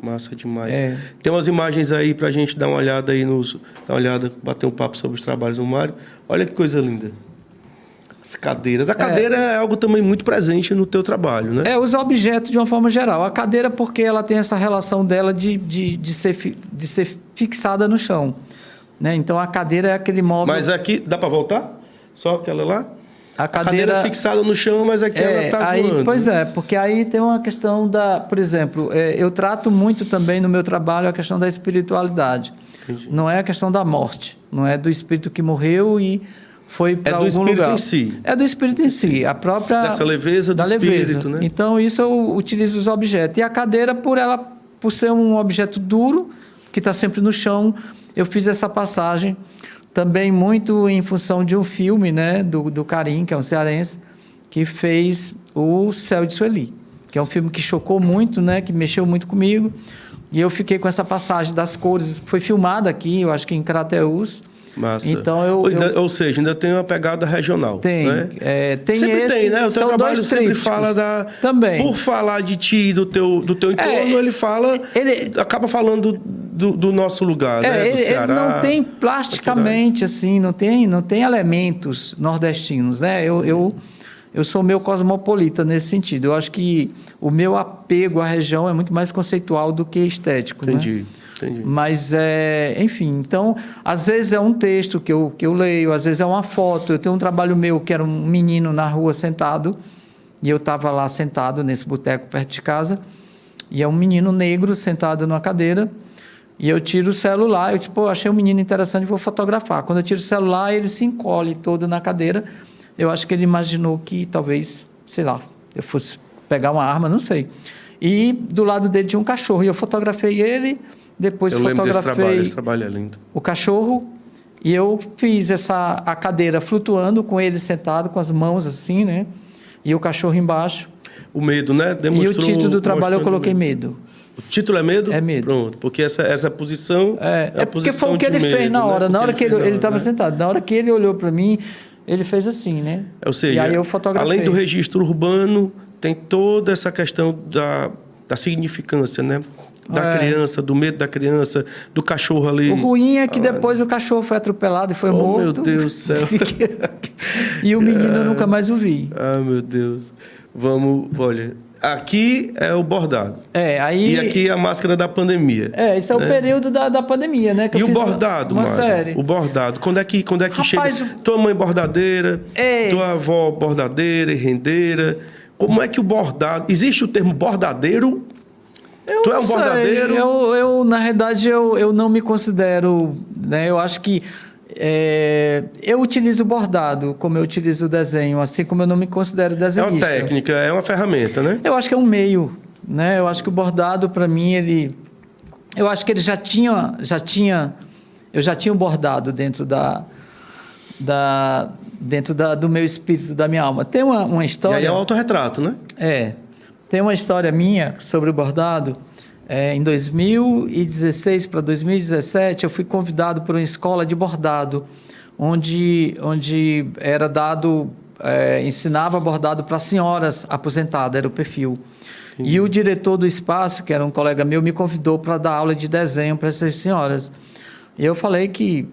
Massa demais. Tem umas imagens aí pra gente dar uma olhada aí, dar uma olhada, bater um papo sobre os trabalhos do Mário. Olha que coisa linda. As cadeiras. A cadeira é algo também muito presente no teu trabalho, né? Os objetos de uma forma geral. A cadeira porque ela tem essa relação dela de ser fixada no chão, né? Então a cadeira é aquele móvel... Mas aqui, dá para voltar? Só aquela lá? A cadeira é fixada no chão, mas aqui ela está voando. Pois porque aí tem uma questão da... Por exemplo, eu trato muito também no meu trabalho a questão da espiritualidade. Entendi. Não é a questão da morte, não é do espírito que morreu e foi para algum lugar. É do espírito em si. É do espírito em si. A própria... Dessa leveza do espírito, né? Então, isso eu utilizo os objetos. E a cadeira, por ser um objeto duro, que está sempre no chão, eu fiz essa passagem... Também muito em função de um filme, né, do Karim, que é um cearense, que fez O Céu de Sueli, que é um filme que chocou muito, né, que mexeu muito comigo. E eu fiquei com essa passagem das cores. Foi filmada aqui, eu acho que em Crateús. Massa. Então Ou seja, ainda tem uma pegada regional. Tem. Né? Tem sempre tem, né? O teu trabalho sempre fala da... Também. Por falar de ti, do teu entorno, ele fala... acaba falando do nosso lugar, né? Do Ceará. Ele não tem plasticamente, assim, não tem elementos nordestinos, né? Eu sou meio cosmopolita nesse sentido. Eu acho que o meu apego à região é muito mais conceitual do que estético. Entendi. Né? Mas, enfim, então, às vezes é um texto que eu leio, às vezes é uma foto. Eu tenho um trabalho meu que era um menino na rua sentado, e eu estava lá sentado nesse boteco perto de casa, e é um menino negro sentado numa cadeira, e eu tiro o celular, eu disse, achei um menino interessante, vou fotografar. Quando eu tiro o celular, ele se encolhe todo na cadeira. Eu acho que ele imaginou que talvez, sei lá, eu fosse pegar uma arma, não sei. E do lado dele tinha um cachorro, e eu fotografei ele, depois fotografei esse trabalho é lindo. O cachorro, e eu fiz a cadeira flutuando, com ele sentado, com as mãos assim, né? E o cachorro embaixo. O medo, né? E o título do trabalho eu coloquei medo. O título é medo? É medo. Pronto, porque essa posição é porque foi o que ele fez na hora. Né? Na hora que ele estava sentado. Na hora que ele olhou para mim, ele fez assim, né? Ou seja, e aí eu fotografei. Além do registro urbano, tem toda essa questão da significância, né? da criança, do medo da criança, do cachorro ali. O ruim é que depois o cachorro foi atropelado e foi morto. Meu Deus do céu. E o menino eu nunca mais o vi. Ah, meu Deus. Vamos, olha, aqui é o bordado. Aí... E aqui é a máscara da pandemia. Esse é o período da pandemia, né? Que E eu o fiz bordado, uma Mário? série. O bordado. Quando é que Rapaz, chega? Tua mãe bordadeira, tua avó bordadeira e rendeira. Como é que o bordado... Existe o termo bordadeiro? Tu é um bordadeiro? Eu, na realidade, eu não me considero... Né? Eu acho que eu utilizo o bordado como eu utilizo o desenho, assim como eu não me considero desenhista. É uma técnica, é uma ferramenta, né? Eu acho que é um meio, né? Eu acho que o bordado, para mim, eu acho que ele eu já tinha um bordado dentro do meu espírito, da minha alma. Tem uma história... E aí é um autorretrato, né? Tem uma história minha sobre o bordado. Em 2016 para 2017, eu fui convidado por uma escola de bordado, onde era dado, ensinava bordado para senhoras aposentadas, era o perfil. E o diretor do espaço, que era um colega meu, me convidou para dar aula de desenho para essas senhoras. E eu falei que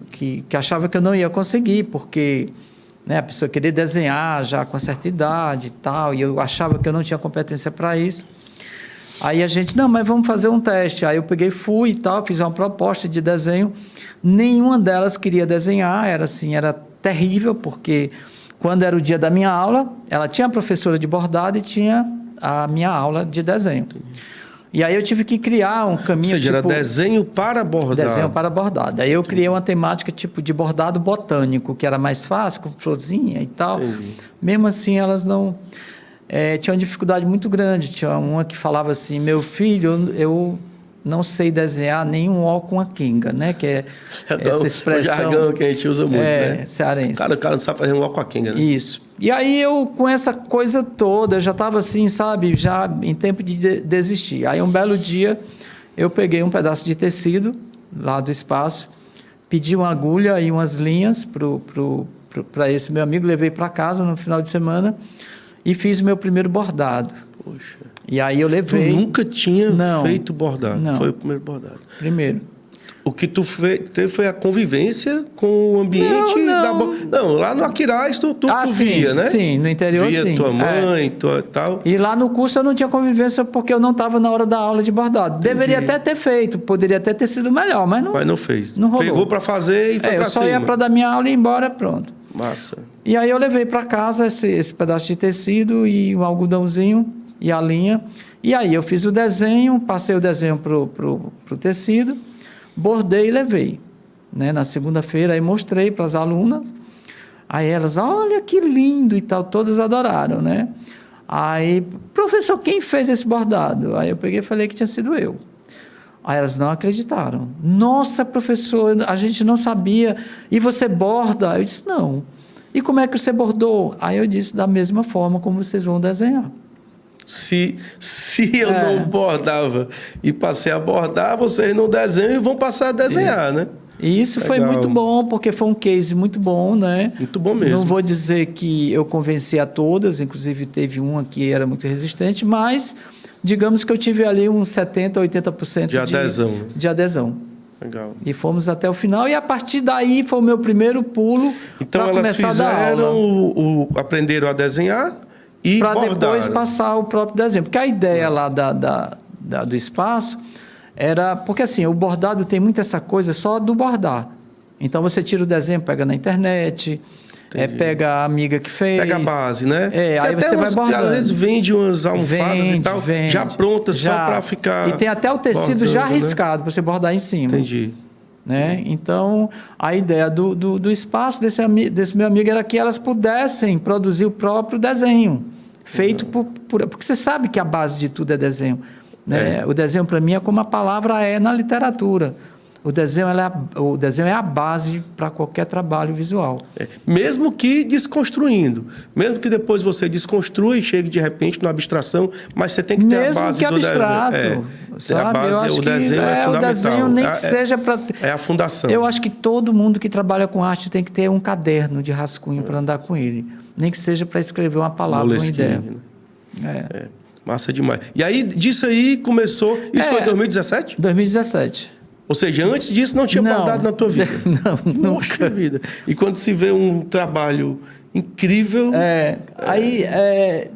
achava que eu não ia conseguir, porque a pessoa queria desenhar já com certa idade e tal, e eu achava que eu não tinha competência para isso. Aí a gente, não, mas vamos fazer um teste. Aí eu peguei, fui e tal, fiz uma proposta de desenho. Nenhuma delas queria desenhar, era terrível, porque quando era o dia da minha aula, ela tinha a professora de bordado e tinha a minha aula de desenho. E aí eu tive que criar um caminho... Ou seja, era desenho para bordado. Desenho para bordado. Aí eu criei uma temática tipo de bordado botânico, que era mais fácil, com florzinha e tal. Entendi. Mesmo assim, elas não... tinha uma dificuldade muito grande. Tinha uma que falava assim, meu filho, eu não sei desenhar nenhum ó com a quenga, né? Que é essa expressão... O jargão que a gente usa muito, né? Cearense. O cara não sabe fazer um ó com a quenga, né? Isso. E aí eu, com essa coisa toda, eu já estava assim, sabe? Já em tempo de desistir. Aí um belo dia, eu peguei um pedaço de tecido lá do espaço, pedi uma agulha e umas linhas para esse meu amigo, levei para casa no final de semana e fiz o meu primeiro bordado. Poxa. E aí eu levei... Tu nunca tinha feito bordado? Não. Foi o primeiro bordado? Primeiro. O que tu teve foi a convivência com o ambiente da... Não, lá no Aquiraz tu via, né? Sim, no interior via sim. Tua mãe, tua tal. E lá no curso eu não tinha convivência porque eu não estava na hora da aula de bordado. Deveria até ter feito, poderia até ter sido melhor, mas não... Mas não fez. Não rolou. Pegou para fazer e foi para cima. Eu só ia para dar minha aula e ir embora, pronto. Massa. E aí eu levei para casa esse pedaço de tecido e um algodãozinho e a linha. E aí eu fiz o desenho, passei o desenho pro tecido, bordei e levei. Né? Na segunda-feira, aí mostrei para as alunas. Aí elas, olha que lindo e tal, todas adoraram, né? Aí, professor, quem fez esse bordado? Aí eu peguei e falei que tinha sido eu. Aí elas não acreditaram. Nossa, professor, a gente não sabia. E você borda? Eu disse, não. E como é que você bordou? Aí eu disse, da mesma forma como vocês vão desenhar. Se eu não bordava e passei a bordar, vocês não desenham e vão passar a desenhar, né? E isso foi muito bom, porque foi um case muito bom, né? Muito bom mesmo. Não vou dizer que eu convenci a todas, inclusive teve uma que era muito resistente, mas digamos que eu tive ali uns 70%, 80% de adesão. De adesão. Legal. E fomos até o final, e a partir daí foi o meu primeiro pulo para começar a dar aula. Aprenderam a desenhar e para bordaram. Depois passar o próprio desenho. Porque a ideia lá do espaço era... Porque assim, o bordado tem muito essa coisa só do bordar. Então você tira o desenho, pega na internet, pega a amiga que fez. Pega a base, né? Aí você vai bordando. Às vezes vende umas almofadas e tal, já prontas, só para ficar... E tem até o tecido bordando, já arriscado, para você bordar em cima. Entendi. Né? Então, a ideia do espaço desse meu amigo era que elas pudessem produzir o próprio desenho, feito porque você sabe que a base de tudo é desenho. Né? O desenho, para mim, é como a palavra é na literatura. O desenho é a base para qualquer trabalho visual. Mesmo que desconstruindo. Mesmo que depois você desconstrua e chegue de repente numa abstração, mas você tem que ter a base do abstrato, desenho. Sabe? A base, o desenho é fundamental. O desenho nem que seja para... É a fundação. Eu acho que todo mundo que trabalha com arte tem que ter um caderno de rascunho para andar com ele. Nem que seja para escrever uma palavra, uma ideia. Né? Massa demais. E aí, disso aí começou... Isso foi em 2017? 2017. Ou seja, antes disso não tinha bordado na tua vida? Não, Poxa nunca. vida. E quando se vê um trabalho incrível...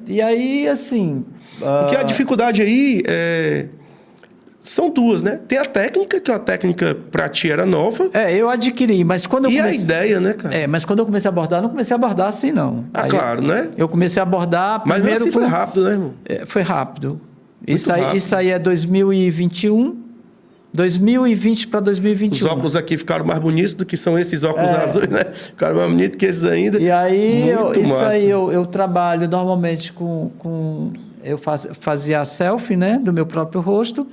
E aí, assim... Porque a dificuldade aí são duas, né? Tem a técnica, que é uma técnica pra ti era nova. Eu adquiri, mas quando eu E comecei... a ideia, né, cara? mas quando eu comecei a bordar, não comecei a bordar assim, não. Ah, claro, né? Eu comecei a bordar Mas primeiro... assim foi rápido, né, irmão? Foi rápido. Rápido. Isso aí é 2021... 2020 para 2021. Os óculos aqui ficaram mais bonitos do que são esses óculos azuis, né? Ficaram mais bonitos que esses ainda. E aí, massa. eu trabalho normalmente eu fazia a selfie, né, do meu próprio rosto,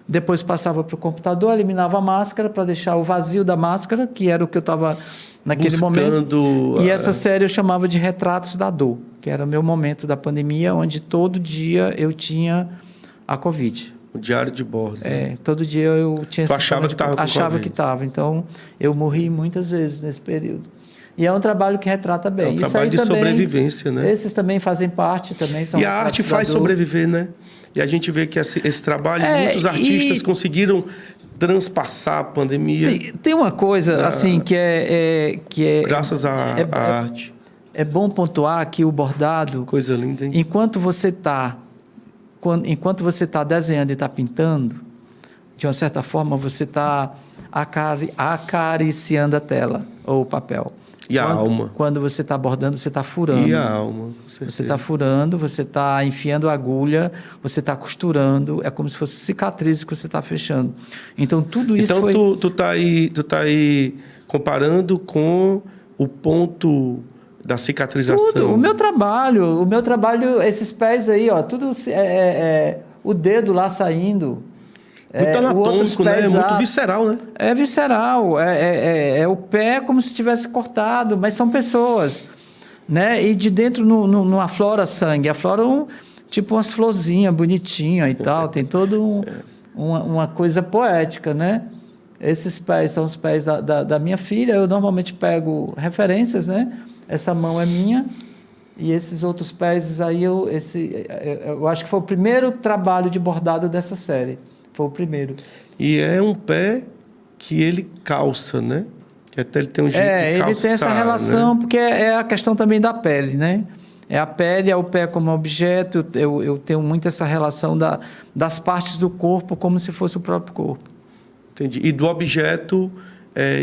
depois passava para o computador, eliminava a máscara para deixar o vazio da máscara, que era o que eu estava naquele momento. E essa série eu chamava de Retratos da Dor, que era o meu momento da pandemia, onde todo dia eu tinha a Covid. O diário de bordo. Todo dia eu tinha... Tu achava que estava com Achava que estava. Então, eu morri muitas vezes nesse período. E é um trabalho que retrata bem. É um trabalho de sobrevivência, né? Esses também fazem parte, também são... E a arte faz sobreviver, né? E a gente vê que esse trabalho, muitos artistas conseguiram transpassar a pandemia. Tem uma coisa, assim, que é... Graças à arte. É bom pontuar que o bordado... Coisa linda, hein? Enquanto você está desenhando e está pintando, de uma certa forma você está acariciando a tela ou o papel. E a alma. Quando você está bordando, você está furando. E a alma. Você está furando, você está enfiando a agulha, você está costurando, é como se fosse cicatrizes que você está fechando. Então, tudo isso foi... Então, tu tá aí comparando com o ponto da cicatrização. Tudo. O meu trabalho, esses pés aí, ó, tudo o dedo lá saindo. Muito anatômico, né? É muito visceral, né? É visceral. É o pé como se tivesse cortado, mas são pessoas, né? E de dentro não aflora sangue, aflora tipo umas florzinhas bonitinhas e tal. Tem toda uma coisa poética, né? Esses pés são os pés da minha filha. Eu normalmente pego referências, né? Essa mão é minha e esses outros pés aí, eu acho que foi o primeiro trabalho de bordado dessa série. Foi o primeiro. E é um pé que ele calça, né? Que até ele tem um jeito de calçar, ele tem essa relação, né? Porque é a questão também da pele, né? É a pele, é o pé como objeto. Eu tenho muito essa relação das partes do corpo como se fosse o próprio corpo. Entendi. E do objeto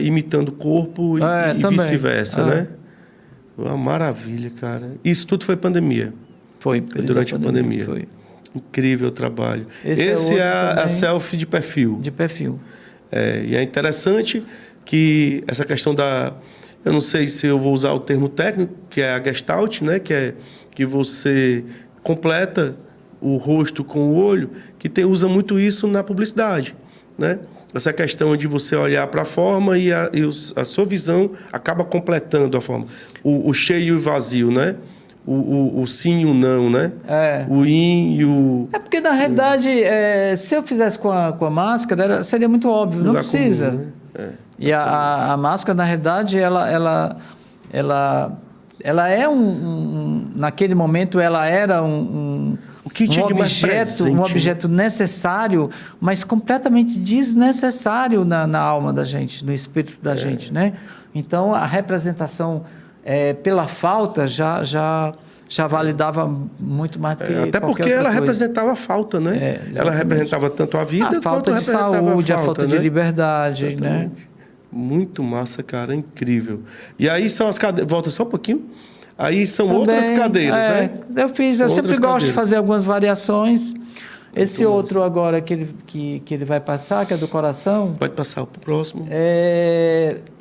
imitando o corpo e vice-versa, né? Uma maravilha, cara. Isso tudo foi pandemia? Foi durante a pandemia. Foi. Incrível o trabalho. Esse é a selfie de perfil. De perfil. E é interessante que essa questão eu não sei se eu vou usar o termo técnico, que é a Gestalt, né? Que você completa o rosto com o olho, que usa muito isso na publicidade, né? Essa questão de você olhar para a forma e a sua visão acaba completando a forma. O cheio e o vazio, né? O sim e o não, né? O yin e o... porque, na realidade, se eu fizesse com a máscara, seria muito óbvio. Não precisa. Comum, né? E a máscara, na realidade, ela é naquele momento, ela era o que tinha de mais presente, um objeto necessário, mas completamente desnecessário na alma da gente, no espírito da gente, né? Então, a representação pela falta já validava muito mais do que até porque ela representava a falta, né? Ela representava tanto a vida quanto a falta de saúde, a falta de liberdade, exatamente, né? Muito massa, cara, incrível. E aí são as cadeiras, volta só um pouquinho. Aí são outras cadeiras, né? Eu sempre gosto de fazer algumas variações. Esse outro agora que ele vai passar, que é do coração... Pode passar para o próximo.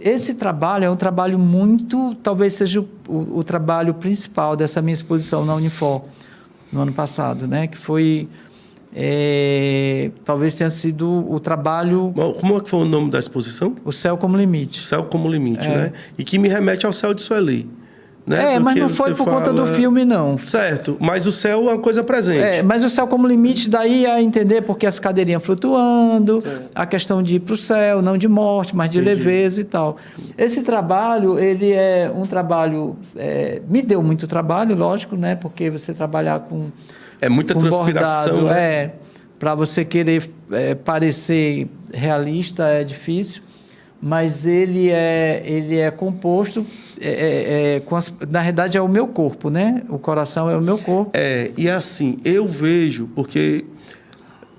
Esse trabalho é um trabalho muito... Talvez seja o trabalho principal dessa minha exposição na Unifor, no ano passado, né? Que foi... talvez tenha sido o trabalho... Como é que foi o nome da exposição? O Céu como Limite. Céu como Limite, né? E que me remete ao Céu de Sueli. né? mas Porque não foi você por conta do fala- filme, não. Certo, mas o céu é uma coisa presente. Mas o céu como limite daí é entender porque as cadeirinhas flutuando, a questão de ir para o céu, não de morte, mas de leveza e tal. Esse trabalho, ele é um trabalho... me deu muito trabalho, lógico, né? Porque você trabalhar com... É muita com transpiração, bordado, né? para você querer parecer realista é difícil, mas ele é composto na realidade é o meu corpo, né? O coração é o meu corpo. E assim, eu vejo, porque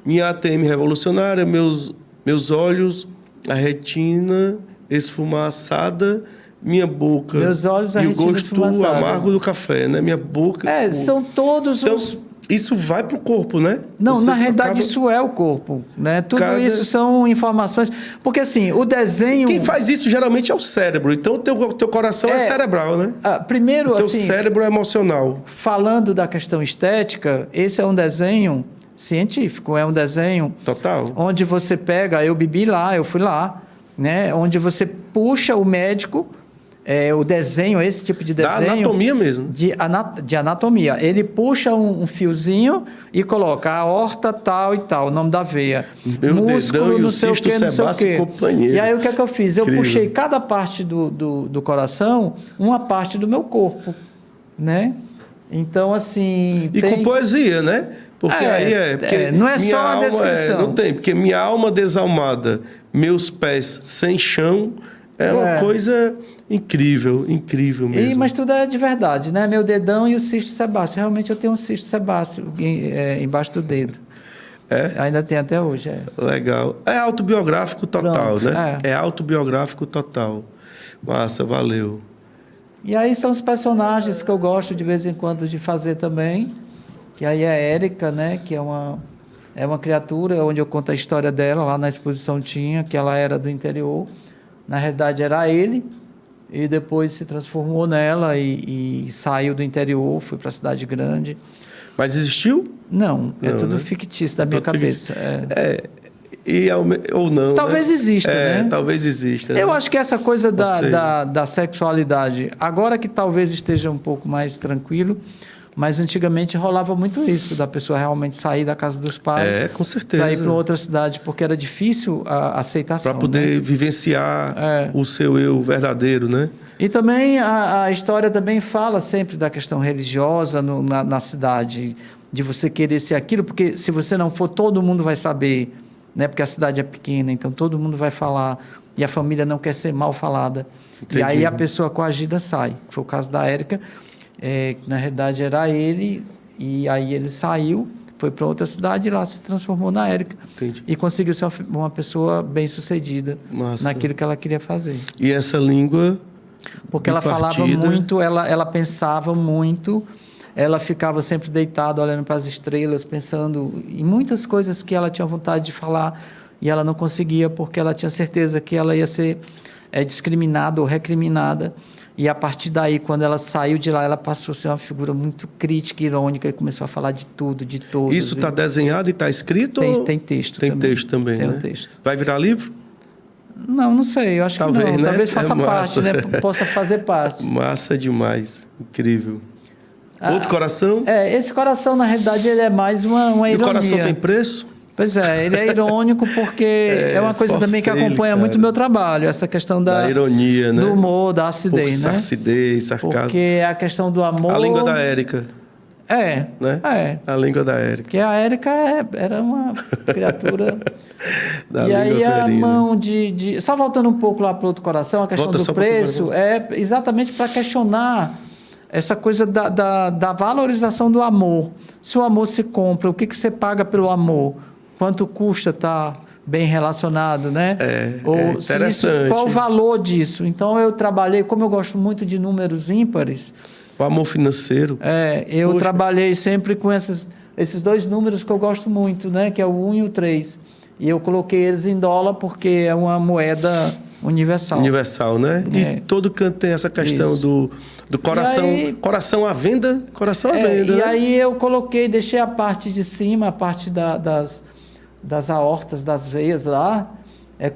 minha ATM revolucionária, meus olhos, a retina esfumaçada, minha boca Meus olhos, a e o retina gosto esfumaçada. amargo do café, né? Minha boca... São todos Então, os... isso vai pro corpo, né? Não, Você na realidade acaba- isso é o corpo, né? Tudo Cada- isso são informações, porque assim, o desenho... Quem faz isso geralmente é o cérebro. Então, teu coração é cerebral, né? Primeiro, O teu assim, cérebro é emocional. falando da questão estética, esse é um desenho científico, é um desenho Total. onde você pega, eu fui lá, né? Onde você puxa o médico, o desenho, esse tipo de Da desenho... anatomia mesmo. De anatomia. Ele puxa um fiozinho e coloca a aorta tal e tal, o nome da veia. Meu dedão e o não sei o cisto quê, não sei o sebáceo quê. companheiro. E aí o que é que eu fiz? Eu Incrível. puxei cada parte do coração, uma parte do meu corpo, né? Então, assim... E com poesia, né? Porque aí porque não é minha só a alma descrição. não tem, porque minha alma desalmada, meus pés sem chão, é uma coisa incrível, incrível mesmo. Mas tudo é de verdade, né? Meu dedão e o cisto sebáceo. Realmente eu tenho um cisto sebáceo embaixo do dedo. Ainda tem até hoje. Legal. É autobiográfico total, Pronto, né? É autobiográfico total. Massa, valeu. E aí são os personagens que eu gosto de vez em quando de fazer também. Que aí é a Érica, né? Que é uma criatura onde eu conto a história dela. Lá na exposição tinha, que ela era do interior. Na realidade era ele. E depois se transformou nela e saiu do interior, foi para a cidade grande. Mas existiu? Não, é Não, tudo né? fictício da minha cabeça. Ou não, Talvez né? exista, né? Talvez exista. Eu né? acho que essa coisa seja- da sexualidade, agora que talvez esteja um pouco mais tranquilo, mas antigamente rolava muito isso, da pessoa realmente sair da casa dos pais Com certeza. para ir para outra cidade, porque era difícil a aceitação. Para poder né? vivenciar o seu eu verdadeiro, né? E também a história também fala sempre da questão religiosa na cidade, de você querer ser aquilo, porque se você não for, todo mundo vai saber, né? Porque a cidade é pequena, então todo mundo vai falar, e a família não quer ser mal falada. Entendi. E aí a pessoa coagida sai. Foi o caso da Érica, que na realidade era ele, e aí ele saiu, foi para outra cidade e lá se transformou na Érica. Entendi. E conseguiu ser uma pessoa bem-sucedida Massa. naquilo que ela queria fazer. E essa língua... Porque ela falava bipartida. muito, ela pensava muito, ela ficava sempre deitada, olhando para as estrelas, pensando em muitas coisas que ela tinha vontade de falar e ela não conseguia, porque ela tinha certeza que ela ia ser discriminada ou recriminada. E a partir daí, quando ela saiu de lá, ela passou a ser uma figura muito crítica, irônica, e começou a falar de tudo, de todos. Isso está desenhado e está escrito? Tem texto Tem também. texto também, Tem né? um texto. Vai virar livro? Não sei, eu acho Talvez, que não. né? Talvez faça parte, massa. né? Possa fazer parte. Massa demais. Incrível. Outro coração? Esse coração, na realidade, ele é mais uma E ironia. o coração tem preço? Pois é, ele é irônico porque é uma coisa também que força ele, acompanha muito o meu trabalho, essa questão Da ironia, né? do humor, da acidez, né? Acidez, sarcasmo. Porque a questão do amor... A língua da Érica, né? A língua da Érica. Porque a Érica era uma criatura... Da e língua aí a ferina. mão Só voltando um pouco lá para o outro coração, a questão Volta só do um pouquinho, preço é exatamente para questionar essa coisa da valorização do amor. Se o amor se compra, o que você paga pelo amor? Quanto custa estar bem relacionado, né? Ou se interessante. qual o valor disso? Então eu trabalhei, como eu gosto muito de números ímpares, O amor financeiro. eu Poxa. trabalhei sempre com esses dois números que eu gosto muito, né? Que é o 1 e o 3. E eu coloquei eles em dólar porque é uma moeda universal. Universal, né? E todo canto tem essa questão Isso. do coração. E aí- Coração à venda, coração à venda. E né? aí eu deixei a parte de cima, a parte das aortas, das veias lá,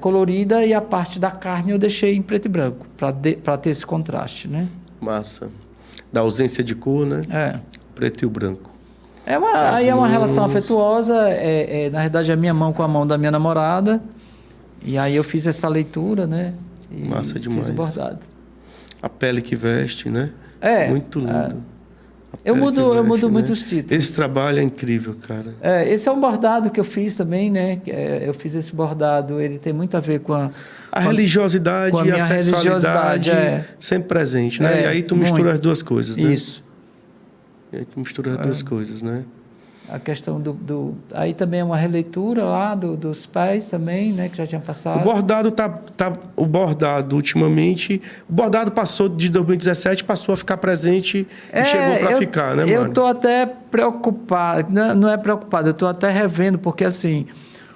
colorida, e a parte da carne eu deixei em preto e branco, para ter esse contraste, né? Massa. da ausência de cor, né? É. Preto e o branco. Aí é uma relação afetuosa, na verdade, a minha mão com a mão da minha namorada. E aí eu fiz essa leitura, né? E Massa demais. fiz o bordado. A pele que veste, né? Muito lindo. Eu mudo né? muitos títulos. Esse trabalho é incrível, cara. Esse é um bordado que eu fiz também, né? Eu fiz esse bordado, ele tem muito a ver com a religiosidade e a sexualidade sempre presente, né? E aí tu mistura as duas coisas, né? Isso. E aí tu mistura as duas coisas, né? A questão Aí também é uma releitura lá dos pais também, né? Que já tinha passado. O bordado o bordado, ultimamente... O bordado passou de 2017, passou a ficar presente e chegou para ficar, né, Mário? Eu estou até preocupado. Não é preocupado, eu estou até revendo, porque assim,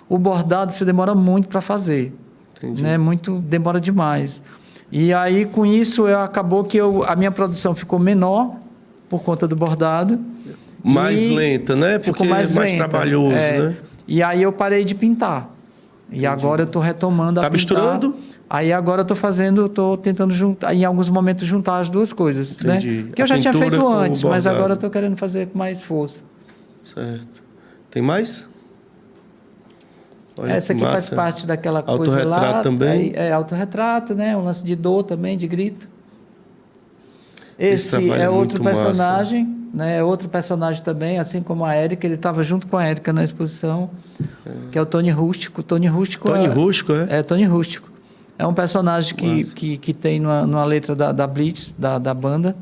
o bordado se demora muito para fazer. Entendi. Né? Demora demais. E aí, com isso, acabou que a minha produção ficou menor por conta do bordado. Mais lenta, né? Porque mais trabalhoso, né? E aí eu parei de pintar. E agora eu estou retomando a pintar. Tá misturando? Aí agora eu estou tentando juntar, em alguns momentos juntar as duas coisas, Entendi. Né? Que eu já tinha feito antes, mas agora eu estou querendo fazer com mais força. Certo. Tem mais? Olha, essa aqui faz parte daquela coisa lá. Autorretrato também? Autorretrato, né? Um lance de dor também, de grito. Esse é outro personagem, massa. Né? É outro personagem também, assim como a Érica. Ele estava junto com a Érica na exposição, que é o Tony Rústico. Tony Rústico, é Tony Rústico. É um personagem que tem numa letra da Blitz, da banda.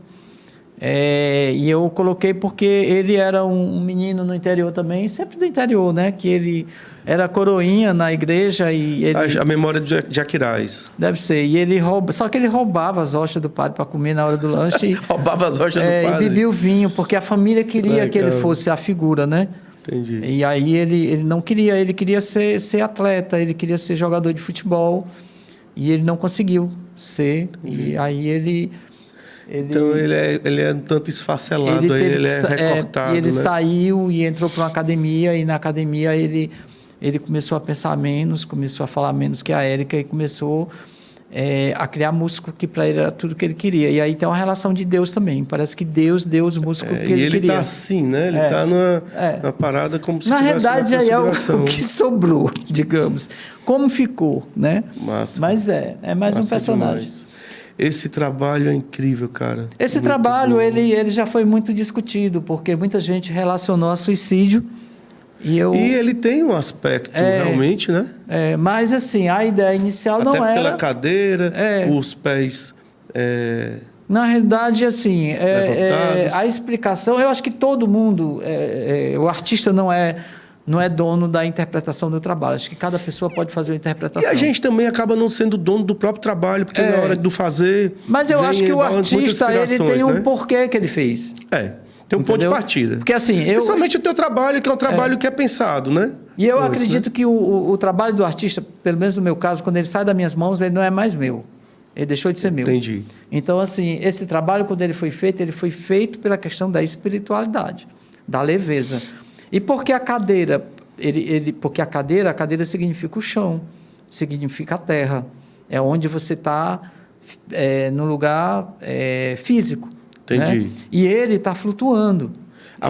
E eu coloquei porque ele era um menino no interior também, sempre do interior, né? Que ele era coroinha na igreja e ele... A memória de Aquiraz. Deve ser. E ele só que ele roubava as hostas do padre para comer na hora do lanche. Roubava as hostas do padre? E bebia o vinho, porque a família queria que ele fosse a figura, né? Entendi. E aí ele não queria, ele queria ser atleta, ele queria ser jogador de futebol. E ele não conseguiu ser. Entendi. E aí ele... Então ele é um tanto esfacelado, ele é recortado. E ele né? saiu e entrou para uma academia, e na academia ele começou a pensar menos, começou a falar menos que a Érica e começou a criar músculo que para ele era tudo que ele queria. E aí tem uma relação de Deus também. Parece que Deus deu os músculos que ele queria. E ele está assim, né? Ele está numa parada como se na tivesse realidade, aí é o que sobrou, digamos. Como ficou, né? Massa. Mas é mais um personagem. Demais. Esse trabalho é incrível, cara. Esse muito trabalho, bom. Ele já foi muito discutido, porque muita gente relacionou a suicídio. E ele tem um aspecto, realmente, né? Mas, assim, a ideia inicial não era... Até pela cadeira, os pés... Na realidade, assim, a explicação... Eu acho que todo mundo... o artista não é dono da interpretação do trabalho. Acho que cada pessoa pode fazer uma interpretação. E a gente também acaba não sendo dono do próprio trabalho, porque na hora do fazer... Mas eu acho que o artista, ele tem um porquê que ele fez. Tem um ponto de partida. Porque assim... Principalmente o teu trabalho, que é um trabalho que é pensado, né? E eu acredito que o trabalho do artista, pelo menos no meu caso, quando ele sai das minhas mãos, ele não é mais meu. Ele deixou de ser meu. Entendi. Então, assim, esse trabalho, quando ele foi feito pela questão da espiritualidade, da leveza. E por que a cadeira? Porque a cadeira significa o chão, significa a terra. É onde você está no lugar físico. Entendi. Né? E ele está flutuando.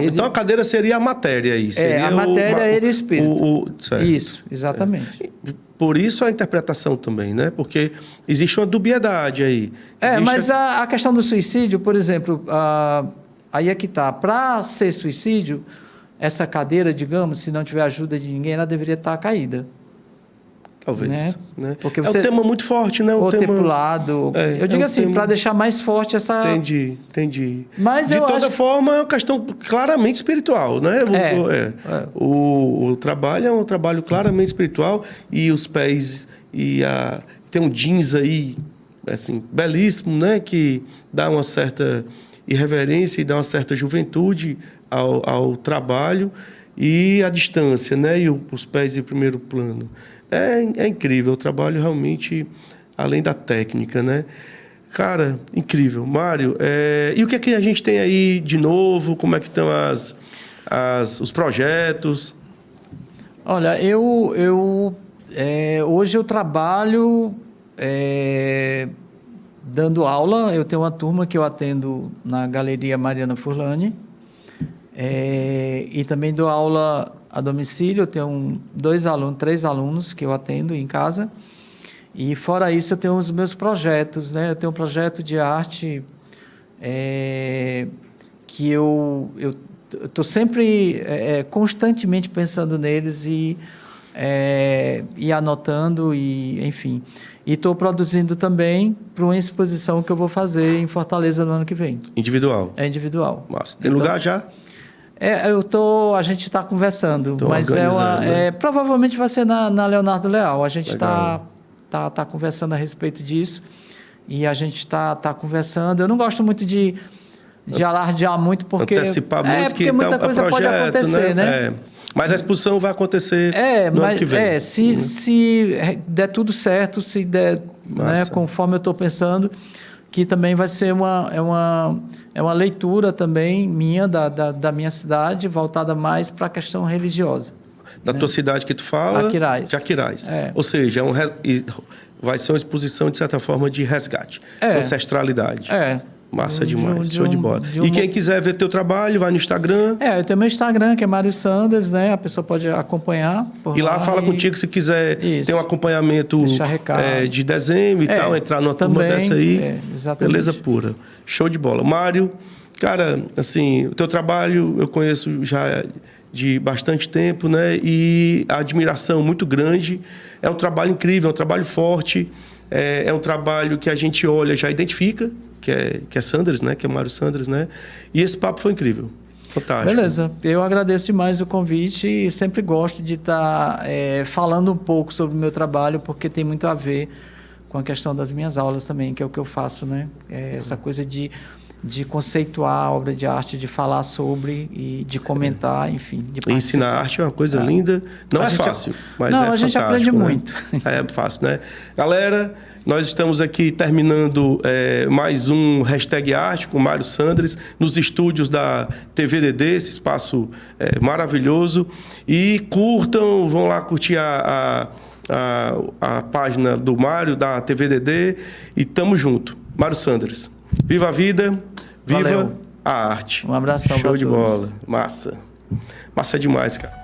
Então a cadeira seria a matéria aí. Seria a matéria e o espírito. Certo. Isso, exatamente. Por isso a interpretação também, né? Porque existe uma dubiedade aí. Mas a questão do suicídio, por exemplo, aí é que está. Para ser suicídio, essa cadeira, digamos, se não tiver ajuda de ninguém, ela deveria estar caída. Talvez. Né? Porque é um tema muito forte, né? Ter pulado. Eu digo assim, para deixar mais forte essa... Entendi. Mas de toda forma, é uma questão claramente espiritual, né? O trabalho é um trabalho claramente espiritual e os pés tem um jeans aí, assim, belíssimo, né? Que dá uma certa irreverência e dá uma certa juventude ao trabalho e a distância, né? E os pés em primeiro plano. É incrível, o trabalho realmente, além da técnica, né? Cara, incrível. Mário, e o que é que a gente tem aí de novo? Como é que estão os projetos? Olha, hoje eu trabalho dando aula, eu tenho uma turma que eu atendo na Galeria Mariana Furlani, e também dou aula a domicílio. Eu tenho 3 alunos que eu atendo em casa, e fora isso eu tenho os meus projetos, né? Eu tenho um projeto de arte que eu estou sempre constantemente pensando neles e anotando, e enfim. E estou produzindo também para uma exposição que eu vou fazer em Fortaleza no ano que vem. Individual? É individual. Massa. Tem lugar já? A gente está conversando, mas organizando. provavelmente vai ser na Leonardo Leal. A gente está conversando a respeito disso, e a gente está conversando. Eu não gosto muito de alardear muito, porque... Antecipar muito, porque que muita coisa pode acontecer, né? Mas a exposição vai acontecer no ano que vem. Se der tudo certo, se der, né, conforme eu estou pensando, que também vai ser uma leitura também minha, da minha cidade, voltada mais para a questão religiosa. Da tua cidade que tu fala? Aquiraz. De Aquiraz. Ou seja, vai ser uma exposição, de certa forma, de resgate. Ancestralidade. Massa demais, show de bola. E quem quiser ver teu trabalho, vai no Instagram. Eu tenho meu Instagram, que é Mário Sanders, né? A pessoa pode acompanhar por lá. Fala contigo se quiser ter um acompanhamento de desenho e tal, entrar numa turma dessa aí. Exatamente. Beleza pura. Show de bola. Mário, cara, assim, o teu trabalho eu conheço já de bastante tempo, né? E a admiração muito grande. É um trabalho incrível, é um trabalho forte, é um trabalho que a gente olha, já identifica, que é Sanders, né? Que é Mário Sanders, né? E esse papo foi incrível. Fantástico. Beleza. Eu agradeço demais o convite e sempre gosto de estar falando um pouco sobre o meu trabalho, porque tem muito a ver com a questão das minhas aulas também, que é o que eu faço, né? Essa coisa de conceituar a obra de arte, de falar sobre e de comentar, enfim. De ensinar arte é uma coisa linda. Não é fácil, mas é fantástico. A gente aprende muito. É fácil, né? Galera, nós estamos aqui terminando mais um Hashtag Arte com Mário Sanders, nos estúdios da TVDD, esse espaço maravilhoso. E curtam, vão lá curtir a página do Mário, da TVDD, e tamo junto. Mário Sanders. Viva a vida, viva a arte. Um abração para todos. Show de bola. Massa. Massa demais, cara.